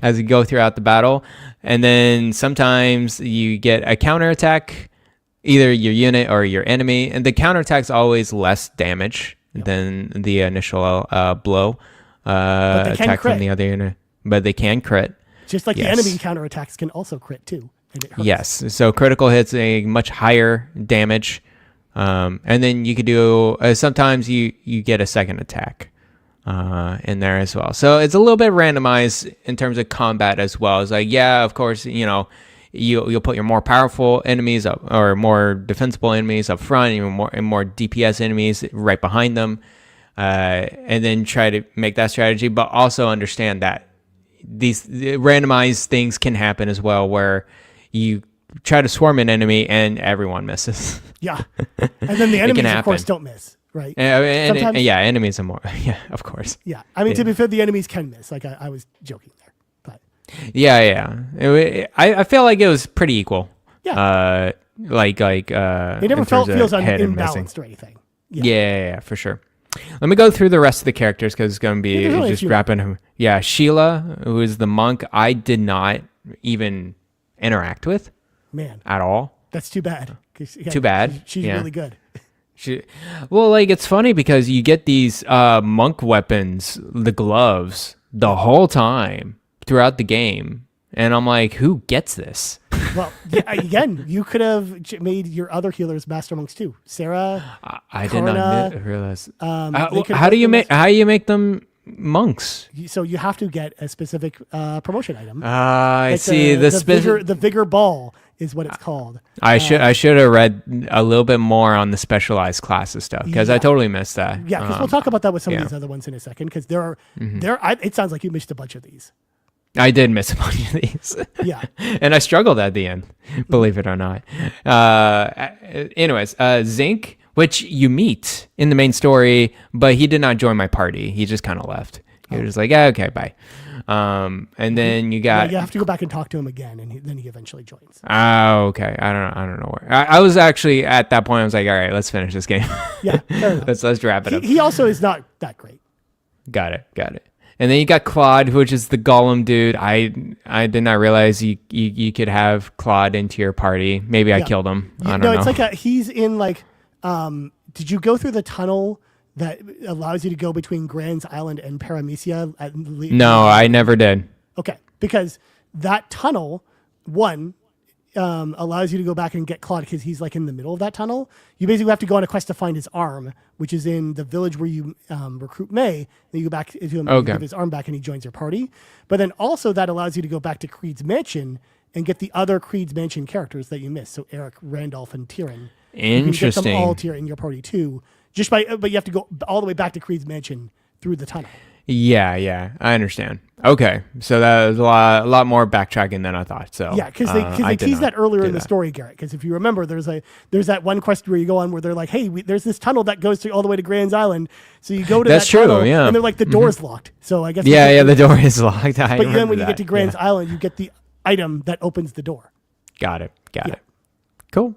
[SPEAKER 2] as you go throughout the battle. And then sometimes you get a counterattack, either your unit or your enemy, and the counterattack's always less damage than the initial blow attack from the other unit. But they can crit.
[SPEAKER 1] Just like the enemy counterattacks can also crit too. And it hurts.
[SPEAKER 2] Yes, so critical hits a much higher damage. And then you could do, sometimes you get a second attack in there as well. So it's a little bit randomized in terms of combat as well. It's like, of course, you'll put your more powerful enemies up, or more defensible enemies up front, and more DPS enemies right behind them, and then try to make that strategy. But also understand that these randomized things can happen as well, where you try to swarm an enemy and everyone misses.
[SPEAKER 1] Yeah, and then the enemies, of course, don't miss. Right.
[SPEAKER 2] Enemies are more. Yeah, of course.
[SPEAKER 1] Yeah, I mean, to be fair, the enemies can miss. Like I was joking there, but
[SPEAKER 2] I feel like it was pretty equal.
[SPEAKER 1] Yeah.
[SPEAKER 2] It never
[SPEAKER 1] feels imbalanced or anything.
[SPEAKER 2] Yeah, for sure. Let me go through the rest of the characters, because it's going to be just wrapping them. Yeah, Sheila, who is the monk, I did not even interact with.
[SPEAKER 1] Man.
[SPEAKER 2] At all.
[SPEAKER 1] That's too bad.
[SPEAKER 2] Too bad.
[SPEAKER 1] She's really good.
[SPEAKER 2] It's funny because you get these monk weapons, the gloves, the whole time throughout the game. And I'm like, who gets this?
[SPEAKER 1] Well, again, you could have made your other healers master monks too. Sarah,
[SPEAKER 2] I
[SPEAKER 1] did
[SPEAKER 2] not realize. How do you make them monks?
[SPEAKER 1] So you have to get a specific promotion item.
[SPEAKER 2] I see.
[SPEAKER 1] The vigor ball is what it's called.
[SPEAKER 2] I should have read a little bit more on the specialized classes stuff, because I totally missed that.
[SPEAKER 1] Yeah, because we'll talk about that with some of these other ones in a second, because it sounds like you missed a bunch of these.
[SPEAKER 2] I did miss a bunch of these.
[SPEAKER 1] Yeah.
[SPEAKER 2] And I struggled at the end, believe it or not. Anyways, Zinc, which you meet in the main story, but he did not join my party. He just kind of left. He was just like, okay, bye. And then you got...
[SPEAKER 1] you have to go back and talk to him again, and then he eventually joins.
[SPEAKER 2] Oh, okay. I don't know where. I was actually, at that point, I was like, all right, let's finish this game.
[SPEAKER 1] Yeah, fair enough.
[SPEAKER 2] Let's wrap it up.
[SPEAKER 1] He also is not that great.
[SPEAKER 2] Got it. And then you got Claude, which is the golem dude. I did not realize you could have Claude into your party. Maybe I killed him. I don't know.
[SPEAKER 1] No, it's like he's in like. Did you go through the tunnel that allows you to go between Grand's Island and Paramecia?
[SPEAKER 2] No, I never did.
[SPEAKER 1] Okay, because that tunnel allows you to go back and get Claude because he's like in the middle of that tunnel. You basically have to go on a quest to find his arm, which is in the village where you recruit May. Then you go back to him, you give his arm back, and he joins your party. But then also that allows you to go back to Creed's Mansion and get the other Creed's Mansion characters that you missed. So Eric, Randolph, and Tyrion.
[SPEAKER 2] Interesting.
[SPEAKER 1] You can get them all in your party too. But you have to go all the way back to Creed's Mansion through the tunnel.
[SPEAKER 2] Yeah, I understand. Okay, so that was a lot more backtracking than I thought. So
[SPEAKER 1] yeah, because they teased that earlier in the story, Garrett. Because if you remember, there's that one quest where you go on where they're like, "Hey, there's this tunnel that goes all the way to Grand's Island." So you go to that tunnel, and they're like, "The door's locked." So I guess
[SPEAKER 2] the door is locked.
[SPEAKER 1] But then when you get to Grand's Island, you get the item that opens the door.
[SPEAKER 2] Got it. Cool.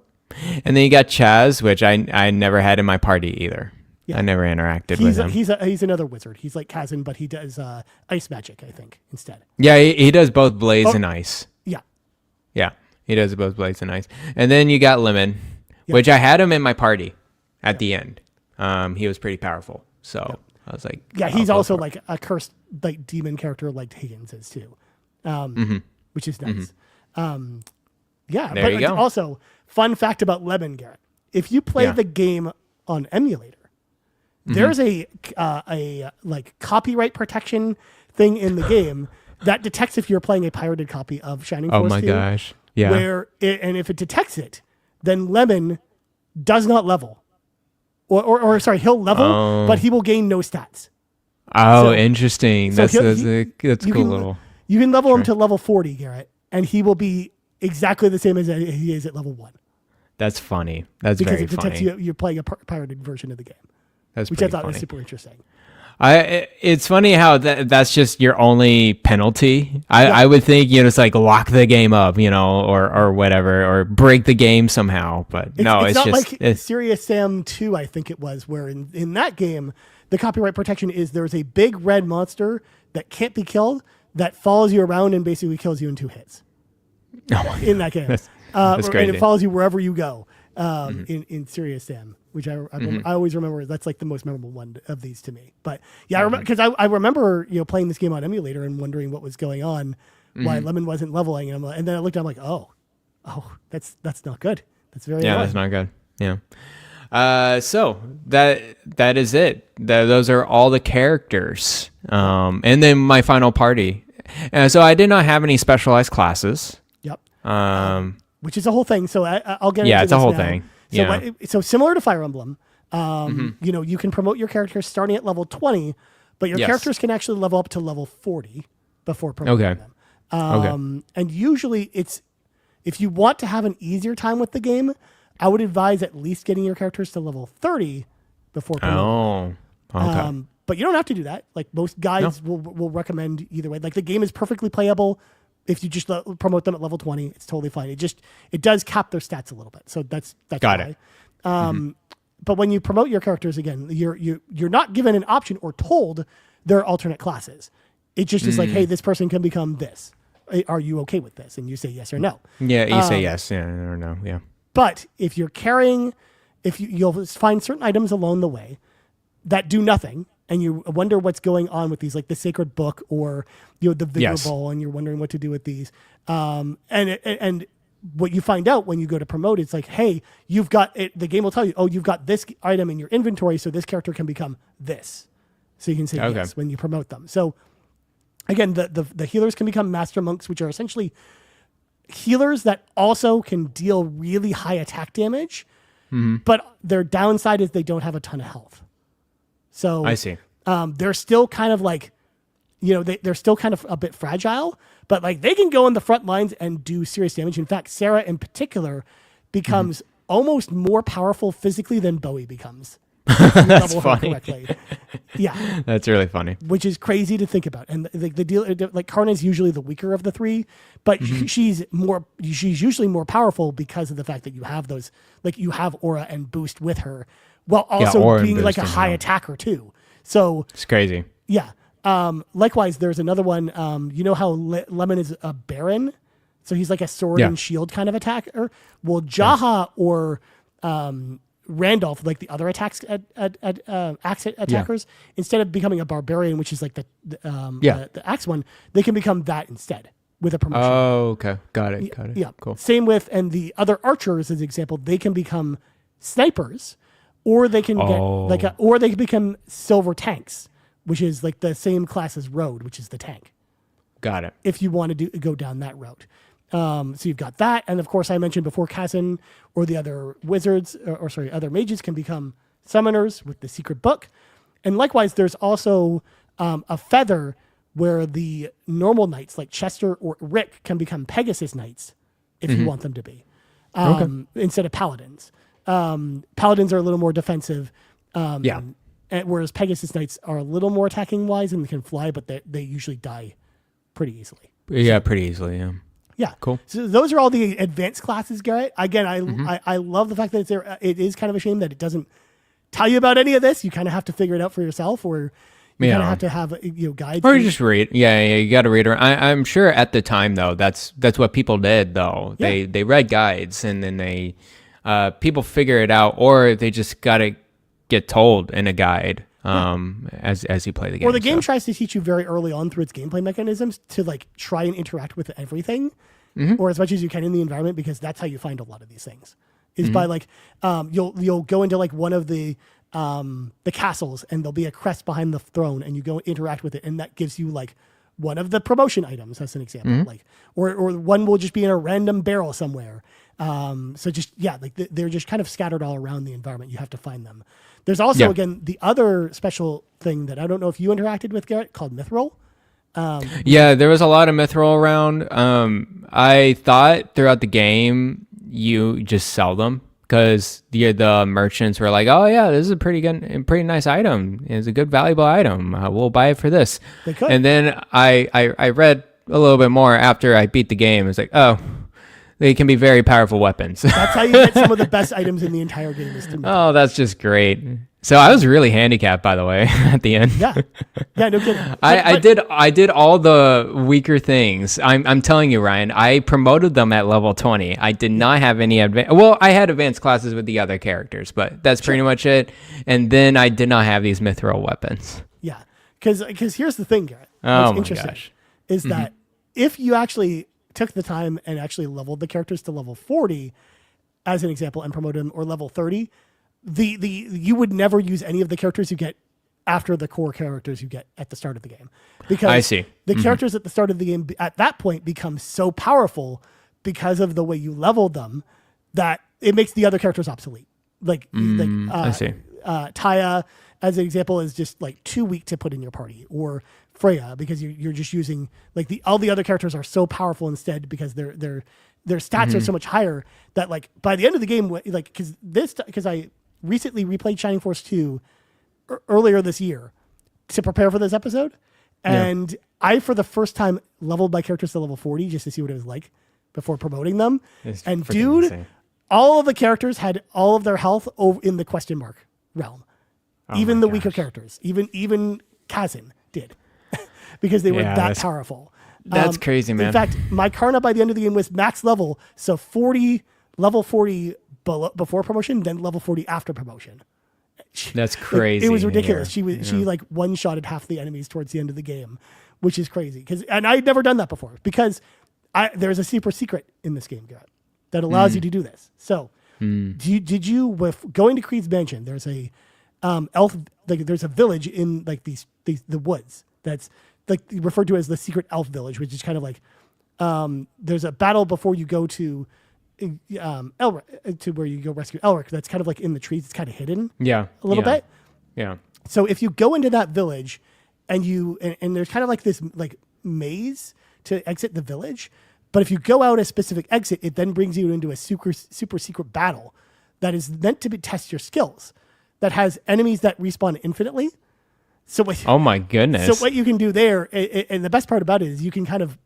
[SPEAKER 2] And then you got Chaz, which I never had in my party either. Yeah. I never interacted with him.
[SPEAKER 1] He's another wizard. He's like Kazan, but he does ice magic, I think, instead.
[SPEAKER 2] Yeah, he does both blaze and ice.
[SPEAKER 1] Yeah,
[SPEAKER 2] he does both blaze and ice. And then you got Lemon, which I had him in my party at the end. He was pretty powerful, so I was like,
[SPEAKER 1] he's also like a cursed like demon character, like Higgins is too, which is nice.
[SPEAKER 2] There you go.
[SPEAKER 1] Also, fun fact about Lemon, Garrett: if you play the game on emulator. There's a like copyright protection thing in the game that detects if you're playing a pirated copy of Shining Force 2. Oh my
[SPEAKER 2] gosh. Yeah.
[SPEAKER 1] And if it detects it, then Lemon does not level. Or sorry, he'll level, but he will gain no stats.
[SPEAKER 2] Oh, so, interesting. That's cool.
[SPEAKER 1] You can level him to level 40, Garrett, and he will be exactly the same as he is at level 1.
[SPEAKER 2] That's funny. That's
[SPEAKER 1] because
[SPEAKER 2] very
[SPEAKER 1] it detects
[SPEAKER 2] funny.
[SPEAKER 1] you're playing a pirated version of the game.
[SPEAKER 2] Which
[SPEAKER 1] I thought
[SPEAKER 2] funny.
[SPEAKER 1] was super interesting.
[SPEAKER 2] It's funny how that's just your only penalty. I would think it's like lock the game up, or whatever, or break the game somehow. But it's not just
[SPEAKER 1] like Serious Sam 2, I think it was, where in that game the copyright protection is there's a big red monster that can't be killed that follows you around and basically kills you in 2 hits. In that game,
[SPEAKER 2] that's crazy.
[SPEAKER 1] And it follows you wherever you go. In Serious Sam, which I always remember. That's like the most memorable one of these to me. But yeah, because I remember playing this game on emulator and wondering what was going on, why Lemon wasn't leveling, and then I looked, I'm like, oh, that's not good. That's very annoying.
[SPEAKER 2] That's not good. Yeah. So that is it. Those are all the characters. And then my final party. So I did not have any specialized classes.
[SPEAKER 1] Yep. Which is a whole thing. So I'll get into this.
[SPEAKER 2] Yeah, it's a whole
[SPEAKER 1] now.
[SPEAKER 2] thing.
[SPEAKER 1] So similar to Fire Emblem, you can promote your characters starting at level 20, but your characters can actually level up to level 40 before promoting them. And usually if you want to have an easier time with the game, I would advise at least getting your characters to level 30 before promoting them. But you don't have to do that. Like most guides will recommend either way. Like the game is perfectly playable. If you just promote them at level 20, it's totally fine. It does cap their stats a little bit, so that's
[SPEAKER 2] got
[SPEAKER 1] why. It. But when you promote your characters again, you're not given an option or told there are alternate classes. It just is like, hey, this person can become this. Are you okay with this? And you say yes or no.
[SPEAKER 2] Yeah, you say yes, or no. Yeah.
[SPEAKER 1] But if you're carrying, you'll find certain items along the way that do nothing. And you wonder what's going on with these, like the Sacred Book or the Vigor Bowl, and you're wondering what to do with these. And what you find out when you go to promote, it's like, hey, you've got it. The game will tell you, you've got this item in your inventory, so this character can become this. So you can say yes when you promote them. So again, the healers can become Master Monks, which are essentially healers that also can deal really high attack damage, but their downside is they don't have a ton of health. So
[SPEAKER 2] I see.
[SPEAKER 1] They're still kind of like, they're still kind of a bit fragile, but like they can go on the front lines and do serious damage. In fact, Sarah in particular becomes almost more powerful physically than Bowie becomes.
[SPEAKER 2] That's funny.
[SPEAKER 1] Yeah,
[SPEAKER 2] that's really funny.
[SPEAKER 1] Which is crazy to think about. And the deal, like Karna's usually the weaker of the three, but she's usually more powerful because of the fact that you have those, like you have aura and boost with her, while also being like a high attacker too. So
[SPEAKER 2] it's crazy.
[SPEAKER 1] Yeah. Likewise, there's another one. You know how Lemon is a Baron? So he's like a sword and shield kind of attacker. Well, Jaha or Randolph, like the other axe attackers, instead of becoming a barbarian, which is like the axe one, they can become that instead with a promotion.
[SPEAKER 2] Oh, okay. Got it.
[SPEAKER 1] Yeah.
[SPEAKER 2] Cool.
[SPEAKER 1] Same with, and the other archers, as an example, they can become snipers, or they can or they can become silver tanks, which is like the same class as Road, which is the tank.
[SPEAKER 2] Got it.
[SPEAKER 1] If you want to go down that route. So you've got that. And of course, I mentioned before, Kazan or the other wizards, other mages can become summoners with the secret book. And likewise, there's also a feather where the normal knights like Chester or Rick can become Pegasus knights if you want them to be, instead of paladins. Paladins are a little more defensive. Whereas Pegasus knights are a little more attacking wise and can fly, but they usually die pretty easily.
[SPEAKER 2] Yeah, pretty easily. Yeah.
[SPEAKER 1] Yeah,
[SPEAKER 2] cool.
[SPEAKER 1] So those are all the advanced classes, Garret. Again, I love the fact that it's there. It is kind of a shame that it doesn't tell you about any of this. You kind of have to figure it out for yourself, or you kind of have to have guides.
[SPEAKER 2] Or you just read. Yeah, you got to read. I'm sure at the time though, that's what people did though. Yeah. They read guides and then they people figure it out, or they just got to get told in a guide. As you play the game.
[SPEAKER 1] Or the game tries to teach you very early on through its gameplay mechanisms to like try and interact with everything, or as much as you can in the environment, because that's how you find a lot of these things. Is by like you'll go into like one of the castles and there'll be a crest behind the throne, and you go interact with it, and that gives you like one of the promotion items. That's an example. Like or one will just be in a random barrel somewhere. So just they're just kind of scattered all around the environment. You have to find them. There's also, again, the other special thing that I don't know if you interacted with, Garret, called Mithril.
[SPEAKER 2] There was a lot of Mithril around. I thought throughout the game, you just sell them because the merchants were like, oh, yeah, this is a pretty nice item. It's a good, valuable item. We'll buy it for this.
[SPEAKER 1] They could.
[SPEAKER 2] And then I read a little bit more after I beat the game. It's like, oh, they can be very powerful weapons.
[SPEAKER 1] That's how you get some of the best items in the entire game.
[SPEAKER 2] Oh, that's just great. So I was really handicapped, by the way, at the end.
[SPEAKER 1] Yeah, no kidding.
[SPEAKER 2] I did all the weaker things. I'm telling you, Ryan. I promoted them at level 20. I did not have any Well, I had advanced classes with the other characters, but that's pretty much it. And then I did not have these mithril weapons.
[SPEAKER 1] Yeah, because here's the thing, Garret.
[SPEAKER 2] What's interesting
[SPEAKER 1] is that if you actually took the time and actually leveled the characters to level 40, as an example, and promoted them, or level 30, you would never use any of the characters you get after the core characters you get at the start of the game. Because
[SPEAKER 2] I see.
[SPEAKER 1] The characters at the start of the game at that point become so powerful because of the way you leveled them that it makes the other characters obsolete. I see. Taya, as an example, is just like too weak to put in your party, or Freya, because you're just using all the other characters are so powerful instead because their stats are so much higher that like by the end of the game, because I recently replayed Shining Force 2 earlier this year to prepare for this episode, and I for the first time leveled my characters to level 40 just to see what it was like before promoting them. And dude, insane. All of the characters had all of their health over in the question mark realm. Even the weaker characters, even Kazan did. Because they were that powerful.
[SPEAKER 2] That's crazy, man.
[SPEAKER 1] In fact, my Karna by the end of the game was max level, so level 40 before promotion, then level 40 after promotion.
[SPEAKER 2] That's crazy.
[SPEAKER 1] It was ridiculous. She like one-shotted half the enemies towards the end of the game, which is crazy. And I'd never done that before because there's a super secret in this game, Garret, that allows you to do this. So, did you with going to Creed's Mansion? There's a elf. There's a village in like the woods that's like referred to as the secret elf village, which is kind of like there's a battle before you go to Elric, to where you go rescue Elric. That's kind of like in the trees. It's kind of hidden.
[SPEAKER 2] Yeah,
[SPEAKER 1] a little bit.
[SPEAKER 2] Yeah.
[SPEAKER 1] So if you go into that village, and there's kind of like this like maze to exit the village, but if you go out a specific exit, it then brings you into a super secret battle that is meant to test your skills. That has enemies that respawn infinitely. So
[SPEAKER 2] oh my goodness.
[SPEAKER 1] So what you can do there, and the best part about it is you can kind of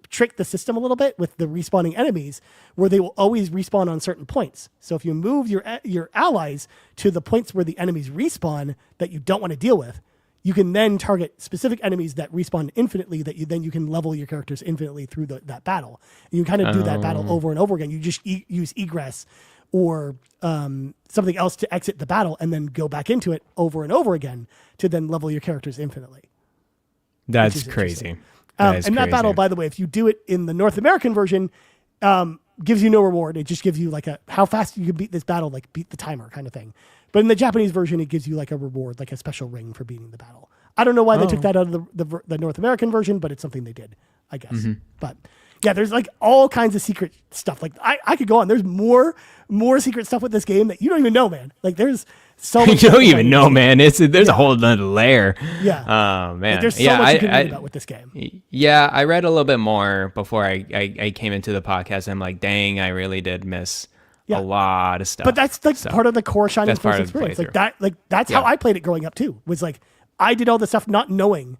[SPEAKER 1] trick the system a little bit with the respawning enemies, where they will always respawn on certain points. So if you move your allies to the points where the enemies respawn that you don't want to deal with, you can then target specific enemies that respawn infinitely that you can level your characters infinitely through that battle. And you kind of do that battle over and over again. You just use egress or something else to exit the battle and then go back into it over and over again to then level your characters infinitely.
[SPEAKER 2] That's crazy.
[SPEAKER 1] That battle, by the way, if you do it in the North American version, gives you no reward. It just gives you like how fast you can beat this battle, like beat the timer kind of thing. But in the Japanese version, it gives you like a reward, like a special ring for beating the battle. I don't know why they took that out of the North American version, but it's something they did, I guess. But yeah, there's like all kinds of secret stuff. Like I could go on. There's more secret stuff with this game that you don't even know, man. Like there's so much.
[SPEAKER 2] You don't even know, man. There's a whole other layer.
[SPEAKER 1] Yeah.
[SPEAKER 2] Oh man.
[SPEAKER 1] Like, there's so much you can read about with this game.
[SPEAKER 2] Yeah, I read a little bit more before I came into the podcast. I'm like, dang, I really did miss a lot of stuff.
[SPEAKER 1] But that's like part of the core Shining Force experience. That's how I played it growing up too. Was like I did all this stuff not knowing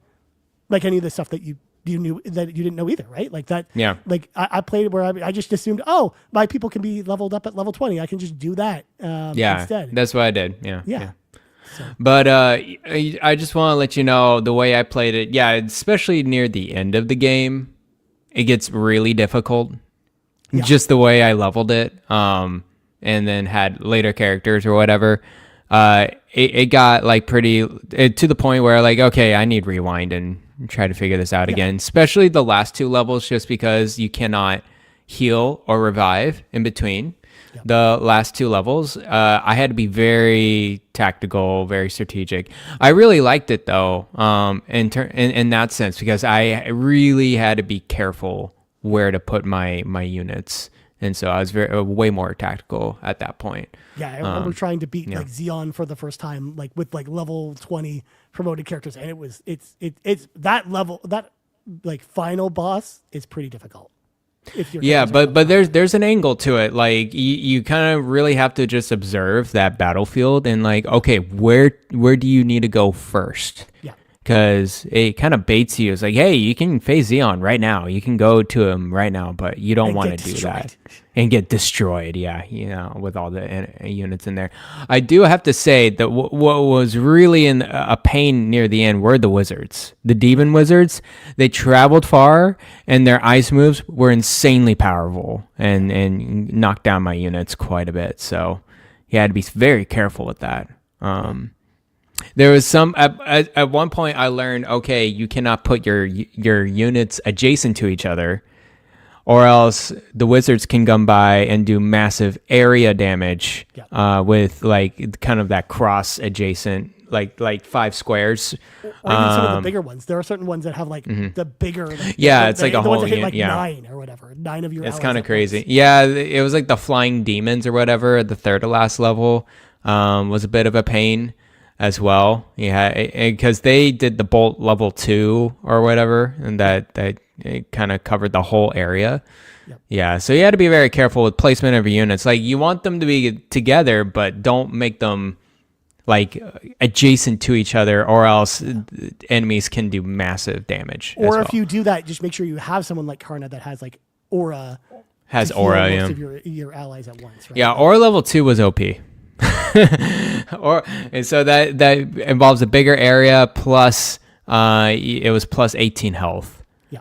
[SPEAKER 1] like any of the stuff that you knew that you didn't know either, right? Like that. Yeah. Like I played where I just assumed, my people can be leveled up at level 20. I can just do that. Instead.
[SPEAKER 2] That's what I did. Yeah.
[SPEAKER 1] Yeah. So.
[SPEAKER 2] But I just want to let you know the way I played it. Yeah, especially near the end of the game, it gets really difficult. Yeah. Just the way I leveled it, and then had later characters or whatever. It got like to the point where like, okay, I need rewind and try to figure this out again. Especially the last two levels, just because you cannot heal or revive in between. Yep. The last two levels, I had to be very tactical, very strategic. I really liked it though, in that sense, because I really had to be careful where to put my units, and so I was way more tactical at that point.
[SPEAKER 1] Yeah, I remember trying to beat like Xeon for the first time, like with like level 20 promoted characters, and it's that level, that like final boss is pretty difficult.
[SPEAKER 2] But there's an angle to it. Like you kind of really have to just observe that battlefield and like, okay, where do you need to go first? Yeah. Because it kind of baits you. It's like, hey, you can face Xeon right now. You can go to him right now, but you don't want to do that and get destroyed. Yeah, with all the units in there. I do have to say that what was really a pain near the end were the wizards. The demon wizards, they traveled far, and their ice moves were insanely powerful and knocked down my units quite a bit. So you had to be very careful with that. There was some at one point I learned, okay, you cannot put your units adjacent to each other, or else the wizards can come by and do massive area damage with like kind of that cross adjacent, like 5 squares.
[SPEAKER 1] Or even some of the bigger ones. There are certain ones that have like the bigger. Like,
[SPEAKER 2] it's like a whole
[SPEAKER 1] ones that hit like 9 or whatever. 9 of your.
[SPEAKER 2] It's kind of crazy. Yeah, it was like the flying demons or whatever at the third to last level. Was a bit of a pain as well. Yeah, because they did the bolt level 2 or whatever, and that it kind of covered the whole area. Yep. Yeah, so you had to be very careful with placement of your units. Like you want them to be together, but don't make them like adjacent to each other, or else enemies can do massive damage.
[SPEAKER 1] Or if you do that, just make sure you have someone like Karna that has like aura.
[SPEAKER 2] Has aura,
[SPEAKER 1] most of your allies at once. Right?
[SPEAKER 2] Yeah, aura level 2 was OP. And so that involves a bigger area, plus it was plus 18 health. Yeah.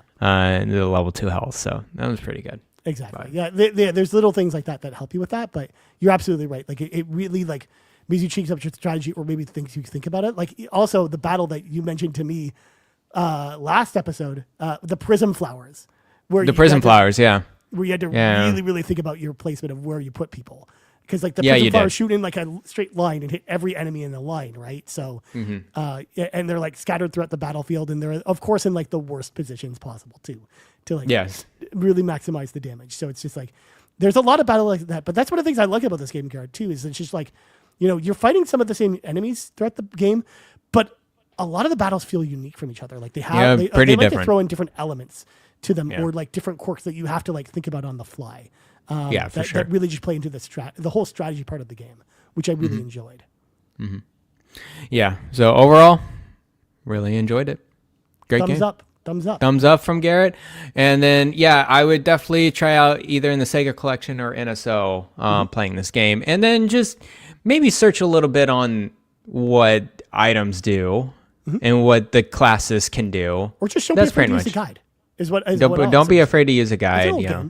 [SPEAKER 2] The level 2 health, so that was pretty good.
[SPEAKER 1] Exactly. But, there's little things like that help you with that, but you're absolutely right. Like it really like means you change up your strategy, or maybe things you think about it. Like also the battle that you mentioned to me last episode, the prism flowers. Where you had to really, really think about your placement of where you put people. Because like the prism flowers shoot in like a straight line and hit every enemy in the line, right? So, and they're like scattered throughout the battlefield, and they're of course in like the worst positions possible too, to like really maximize the damage. So it's just like there's a lot of battle like that. But that's one of the things I like about this game, Garret, too, is it's just like, you're fighting some of the same enemies throughout the game, but a lot of the battles feel unique from each other. Like they like to throw in different elements to them, or like different quirks that you have to like think about on the fly.
[SPEAKER 2] For sure.
[SPEAKER 1] That really just play into the whole strategy part of the game, which I really enjoyed.
[SPEAKER 2] Mm-hmm. Yeah. So overall, really enjoyed it. Great game. Thumbs up from Garret. And then, I would definitely try out either in the Sega Collection or NSO playing this game. And then just maybe search a little bit on what items do. and what the classes can do.
[SPEAKER 1] Or just don't be afraid to use a guide.
[SPEAKER 2] Don't be afraid to use a guide. Yeah.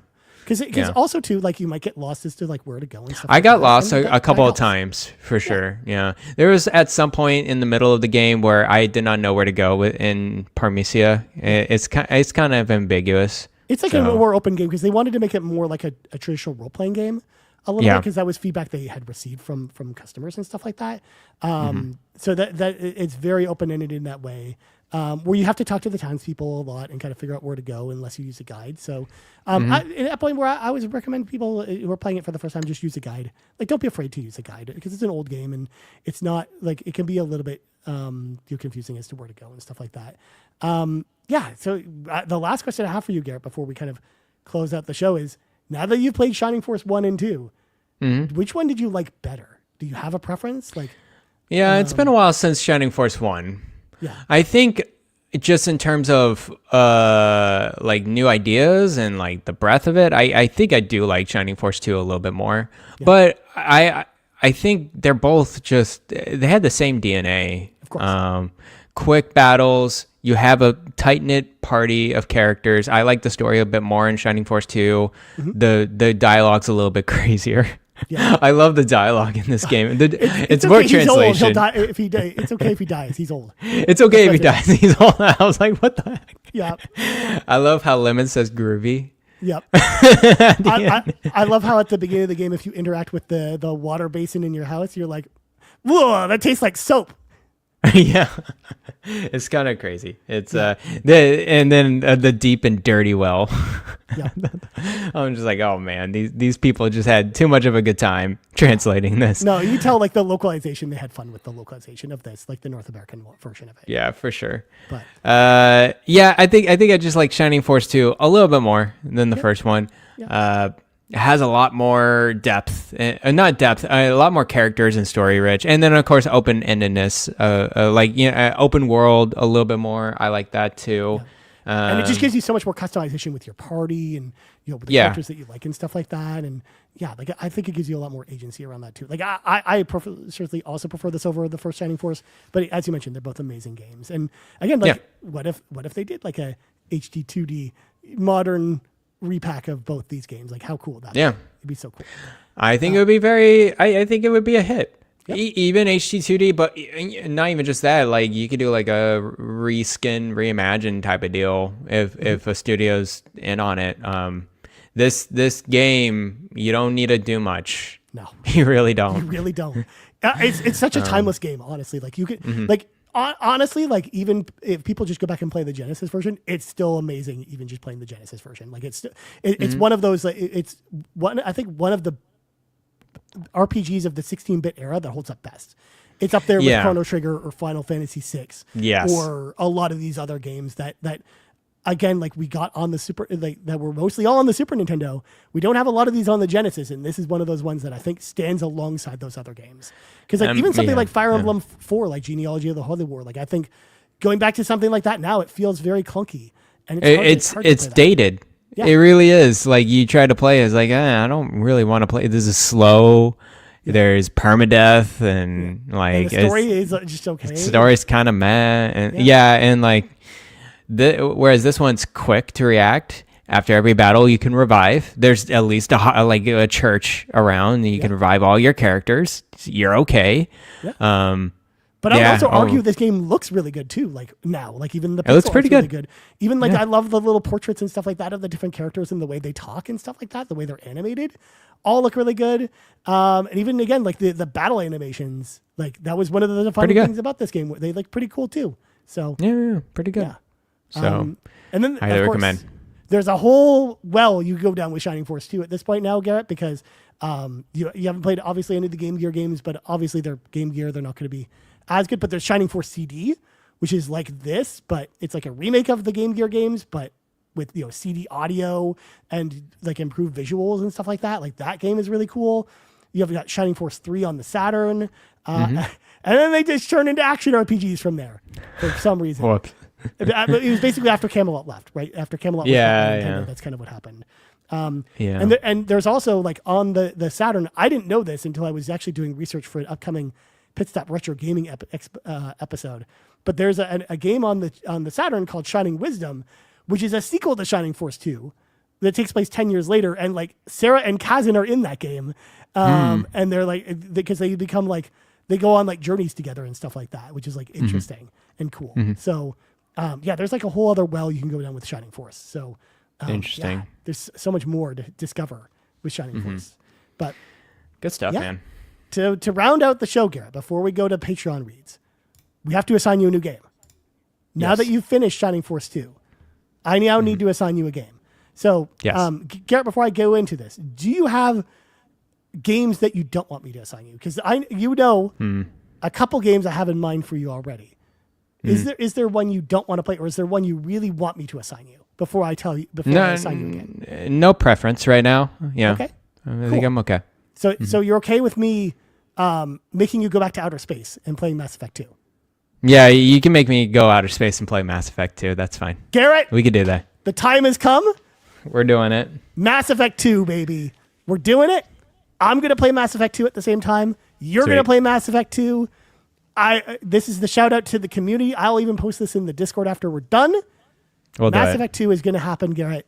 [SPEAKER 1] Because also too, like you might get lost as to like where to go and stuff.
[SPEAKER 2] I got lost a couple of times for sure. Yeah, there was at some point in the middle of the game where I did not know where to go in Parmesia. It's kind of ambiguous.
[SPEAKER 1] It's like a more open game because they wanted to make it more like a traditional role playing game. A little bit because that was feedback they had received from customers and stuff like that. So that it's very open ended in that way. Where you have to talk to the townspeople a lot and kind of figure out where to go unless you use a guide. So at that point where I always recommend people who are playing it for the first time, just use a guide. Like, don't be afraid to use a guide because it's an old game and it's not like it can be a little bit confusing as to where to go and stuff like that. So the last question I have for you, Garret, before we kind of close out the show is, now that you've played Shining Force 1 and 2, which one did you like better? Do you have a preference?
[SPEAKER 2] It's been a while since Shining Force 1.
[SPEAKER 1] Yeah.
[SPEAKER 2] I think just in terms of like new ideas and like the breadth of it, I think I do like Shining Force 2 a little bit more. Yeah. But I think they're both they had the same DNA.
[SPEAKER 1] Of course.
[SPEAKER 2] Quick battles. You have a tight-knit party of characters. I like the story a bit more in Shining Force 2. The dialogue's a little bit crazier. Yeah. I love the dialogue in this game. It's more translation.
[SPEAKER 1] He's old. It's okay if he dies. He's old.
[SPEAKER 2] It's okay if he dies. He's old. I was like, what the heck?
[SPEAKER 1] Yeah.
[SPEAKER 2] I love how Lemon says groovy.
[SPEAKER 1] Yep. I love how at the beginning of the game, if you interact with the water basin in your house, you're like, whoa, that tastes like soap.
[SPEAKER 2] Yeah, it's kind of crazy. It's the deep and dirty well.
[SPEAKER 1] Yeah.
[SPEAKER 2] I'm just like, oh man, these people just had too much of a good time translating this.
[SPEAKER 1] No, you tell like the localization, they had fun with the localization of this, like the North American version of it.
[SPEAKER 2] Yeah, for sure.
[SPEAKER 1] But
[SPEAKER 2] I think I just like Shining Force 2 a little bit more than the first one. Yeah. It has a lot more depth, a lot more characters and story rich. And then of course, open-endedness, open world a little bit more. I like that too. Yeah.
[SPEAKER 1] And it just gives you so much more customization with your party and, with the characters that you like and stuff like that. And I think it gives you a lot more agency around that too. Like I certainly also prefer this over the first Shining Force, but as you mentioned, they're both amazing games. And again, what if they did like a HD 2D modern repack of both these games? Like, how cool would that be? It'd be so cool.
[SPEAKER 2] I think it would be I think it would be a hit. Yep. Even HD 2D, but not even just that. Like, you could do like a reskin, reimagine type of deal if a studio's in on it. This game, you don't need to do much.
[SPEAKER 1] No,
[SPEAKER 2] you really don't.
[SPEAKER 1] You really don't. It's such a timeless game, honestly. Like, you could like. Honestly, like, even if people just go back and play the Genesis version, it's still amazing. Even just playing the Genesis version, like it's one of those. Like, it's one. I think one of the RPGs of the 16-bit era that holds up best. It's up there with Chrono Trigger or Final Fantasy VI, or a lot of these other games that again, like, we got on the Super, like, that were mostly all on the Super Nintendo. We don't have a lot of these on the Genesis, and this is one of those ones that I think stands alongside those other games. Because like even something like Fire Emblem 4, like Genealogy of the Holy War, like, I think going back to something like that now, it feels very clunky, and
[SPEAKER 2] it's dated. Yeah. It really is. Like, you try to play, it's like, I don't really want to play. This is slow. Yeah. There's permadeath, and like,
[SPEAKER 1] and the story is just okay.
[SPEAKER 2] The story's kind of meh, and and like. Whereas this one's quick to react. After every battle, you can revive. There's at least a church around, and you can revive all your characters. You're okay. Yeah.
[SPEAKER 1] But I would also argue this game looks really good too. Like now, like even the
[SPEAKER 2] it looks pretty
[SPEAKER 1] really good. Even like I love the little portraits and stuff like that of the different characters and the way they talk and stuff like that. The way they're animated, all look really good. And even again, like the battle animations, like that was one of the funny things about this game. They look pretty cool too. So
[SPEAKER 2] yeah, pretty good. Yeah. So,
[SPEAKER 1] and then
[SPEAKER 2] I recommend.
[SPEAKER 1] There's a whole you go down with Shining Force 2 at this point now, Garret, because you haven't played obviously any of the Game Gear games, but obviously they're Game Gear, they're not going to be as good. But there's Shining Force CD, which is like this, but it's like a remake of the Game Gear games, but with CD audio and like improved visuals and stuff like that. Like, that game is really cool. You have got Shining Force 3 on the Saturn, and then they just turn into action RPGs from there for some reason.
[SPEAKER 2] Whoops.
[SPEAKER 1] It was basically after Camelot left, right? After Camelot left, that's kind of what happened. And there's also, like, on the Saturn, I didn't know this until I was actually doing research for an upcoming Pit Stop Retro Gaming episode. but there's a game on the Saturn called Shining Wisdom, which is a sequel to Shining Force 2 that takes place 10 years later. And like Sarah and Kazan are in that game. And they're like, because they become like, they go on like journeys together and stuff like that, which is like interesting and cool. So there's like a whole other well you can go down with Shining Force. So
[SPEAKER 2] interesting.
[SPEAKER 1] There's so much more to discover with Shining Force, but
[SPEAKER 2] good stuff, man.
[SPEAKER 1] To round out the show, Garrett, before we go to Patreon reads, we have to assign you a new game. Now that you've finished Shining Force 2, I now need to assign you a game. So, Garrett, before I go into this, do you have games that you don't want me to assign you? Because a couple games I have in mind for you already. Is there one you don't want to play, or is there one you really want me to assign you before I tell you I assign you again?
[SPEAKER 2] No preference right now. Yeah.
[SPEAKER 1] Okay.
[SPEAKER 2] I think I'm okay.
[SPEAKER 1] So you're okay with me making you go back to outer space and playing Mass Effect 2?
[SPEAKER 2] Yeah, you can make me go outer space and play Mass Effect 2. That's fine.
[SPEAKER 1] Garrett,
[SPEAKER 2] we could do that.
[SPEAKER 1] The time has come.
[SPEAKER 2] We're doing it.
[SPEAKER 1] Mass Effect 2, baby. We're doing it. I'm going to play Mass Effect 2 at the same time. You're going to play Mass Effect 2. This is the shout out to the community. I'll even post this in the Discord after we're done. Mass Effect 2 is going to happen, Garrett.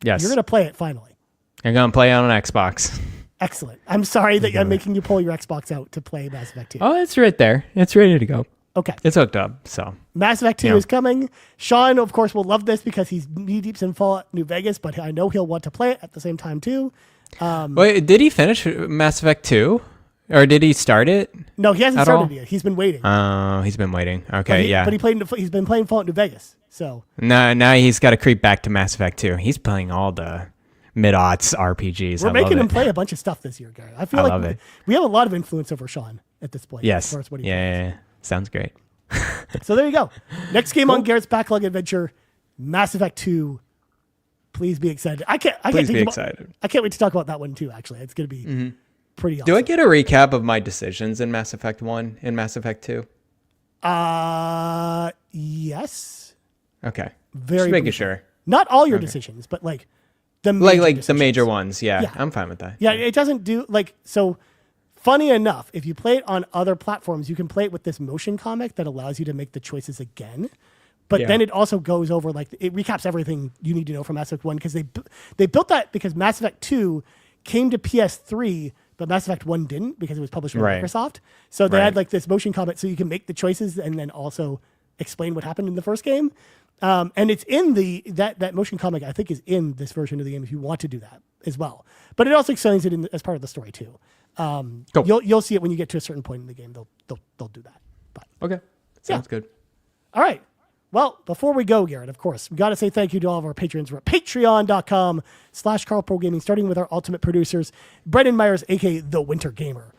[SPEAKER 2] Yes.
[SPEAKER 1] You're going to play it finally.
[SPEAKER 2] You're going to play it on an Xbox.
[SPEAKER 1] Excellent. I'm sorry that I'm making you pull your Xbox out to play Mass Effect 2.
[SPEAKER 2] Oh, it's right there. It's ready to go.
[SPEAKER 1] Okay.
[SPEAKER 2] It's hooked up, so.
[SPEAKER 1] Mass Effect 2 is coming. Sean, of course, will love this because he's knee-deep in Fallout New Vegas, but I know he'll want to play it at the same time, too.
[SPEAKER 2] Wait, did he finish Mass Effect 2? Or did he start it?
[SPEAKER 1] No, he hasn't started it yet. He's been waiting.
[SPEAKER 2] Oh, he's been waiting. Okay,
[SPEAKER 1] But he's been playing Fallout New Vegas, so.
[SPEAKER 2] Now he's got to creep back to Mass Effect 2. He's playing all the mid-aughts RPGs.
[SPEAKER 1] We're making him play a bunch of stuff this year, Garrett. I feel like we have a lot of influence over Sean at this point.
[SPEAKER 2] Yes.
[SPEAKER 1] As far as what he
[SPEAKER 2] yeah. Sounds great.
[SPEAKER 1] So there you go. Next game on Garrett's Backlog Adventure, Mass Effect 2. Please be excited. I can't be excited. I can't wait to talk about that one too, actually. It's going to be pretty awesome.
[SPEAKER 2] Do I get a recap of my decisions in Mass Effect 1 and Mass Effect 2?
[SPEAKER 1] Yes.
[SPEAKER 2] Okay.
[SPEAKER 1] Very
[SPEAKER 2] just making sure.
[SPEAKER 1] Not all your decisions, but like the
[SPEAKER 2] major ones. Yeah, I'm fine with that.
[SPEAKER 1] Yeah, it doesn't do so. Funny enough, if you play it on other platforms, you can play it with this motion comic that allows you to make the choices again. But then it also goes over it recaps everything you need to know from Mass Effect 1 because they built that because Mass Effect 2 came to PS3, but Mass Effect 1 didn't because it was published by Microsoft. So they had this motion comic so you can make the choices and then also explain what happened in the first game. And it's in that motion comic, I think, is in this version of the game if you want to do that as well. But it also explains it as part of the story too. Cool. You'll see it when you get to a certain point in the game. They'll do that. But,
[SPEAKER 2] okay, sounds good.
[SPEAKER 1] All right. Well, before we go, Garrett, of course, we got to say thank you to all of our patrons. We're at patreon.com/CarlProGaming, starting with our ultimate producers, Brendan Myers, a.k.a. The Winter Gamer.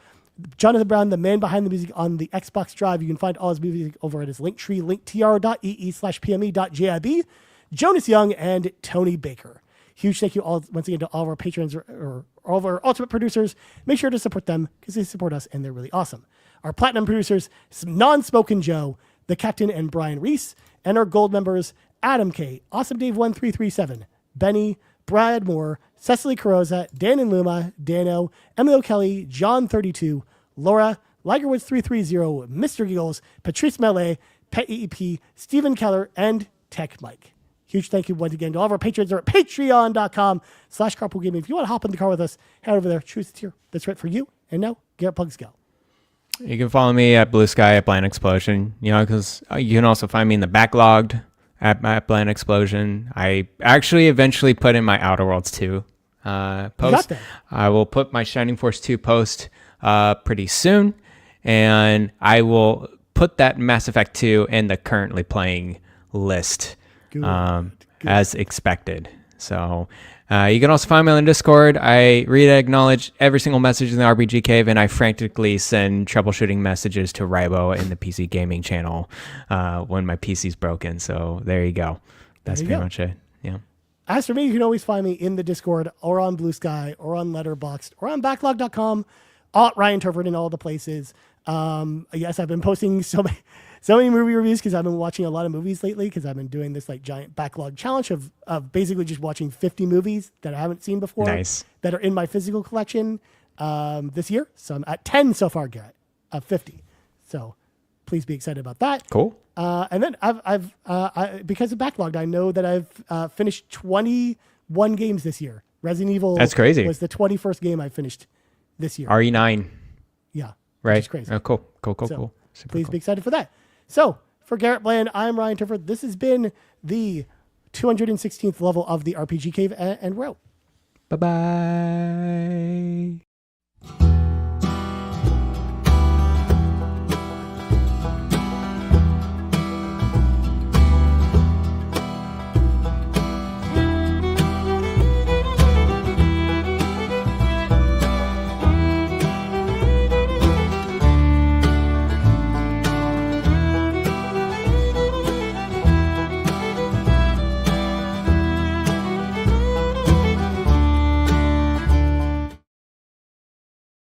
[SPEAKER 1] Jonathan Brown, the man behind the music on the Xbox Drive. You can find all his music over at his Linktree, linktr.ee/pme.jib. Jonas Young and Tony Baker. Huge thank you all once again to all of our patrons or all of our ultimate producers. Make sure to support them because they support us and they're really awesome. Our platinum producers, Non-Spoken Joe, The Captain and Brian Reese, and our gold members, Adam K, Awesome Dave 1337, Benny, Brad Moore, Cecily Carrozza, Dan and Luma, Dannohh, Emily O'Kelly, John 32, Laura, Ligerwoods 330, Mr. Giggles, Patrice Mallette, Peje, Stephen Keller, and TechMike. Huge thank you once again to all of our patrons. They're at patreon.com/carpoolgaming. If you want to hop in the car with us, head over there, choose the tier that's right for you. And now, Garrett Plugs go.
[SPEAKER 2] You can follow me at Blue Sky at Blind Explosion, because you can also find me in the Backlogged at Blind Explosion. I actually eventually put in my Outer Worlds 2 post. I will put my Shining Force 2 post pretty soon, and I will put that Mass Effect 2 in the currently playing list. Good. As expected. So you can also find me on the Discord. I read and acknowledge every single message in the RPG Cave, and I frantically send troubleshooting messages to Rybo in the PC Gaming channel when my PC's broken. So there you go. That's pretty much it. Yeah.
[SPEAKER 1] As for me, you can always find me in the Discord or on Blue Sky or on Letterboxd or on backlog.com, Ryan Turford in all the places. Yes, I've been posting so many movie reviews because I've been watching a lot of movies lately because I've been doing this giant backlog challenge of basically just watching 50 movies that I haven't seen before that are in my physical collection this year. So I'm at 10 so far, Garrett, of 50. So please be excited about that.
[SPEAKER 2] Cool.
[SPEAKER 1] And then because of Backlogged, I know that I've finished 21 games this year. Resident Evil.
[SPEAKER 2] That's crazy.
[SPEAKER 1] Was the 21st game I finished this year.
[SPEAKER 2] RE9.
[SPEAKER 1] Yeah.
[SPEAKER 2] Right.
[SPEAKER 1] Which is crazy.
[SPEAKER 2] Oh, cool.
[SPEAKER 1] So,
[SPEAKER 2] Super
[SPEAKER 1] please
[SPEAKER 2] cool.
[SPEAKER 1] be excited for that. So for Garret Bland, I'm Ryan Turford. This has been the 216th level of the RPG Cave, and we're out.
[SPEAKER 2] Bye-bye.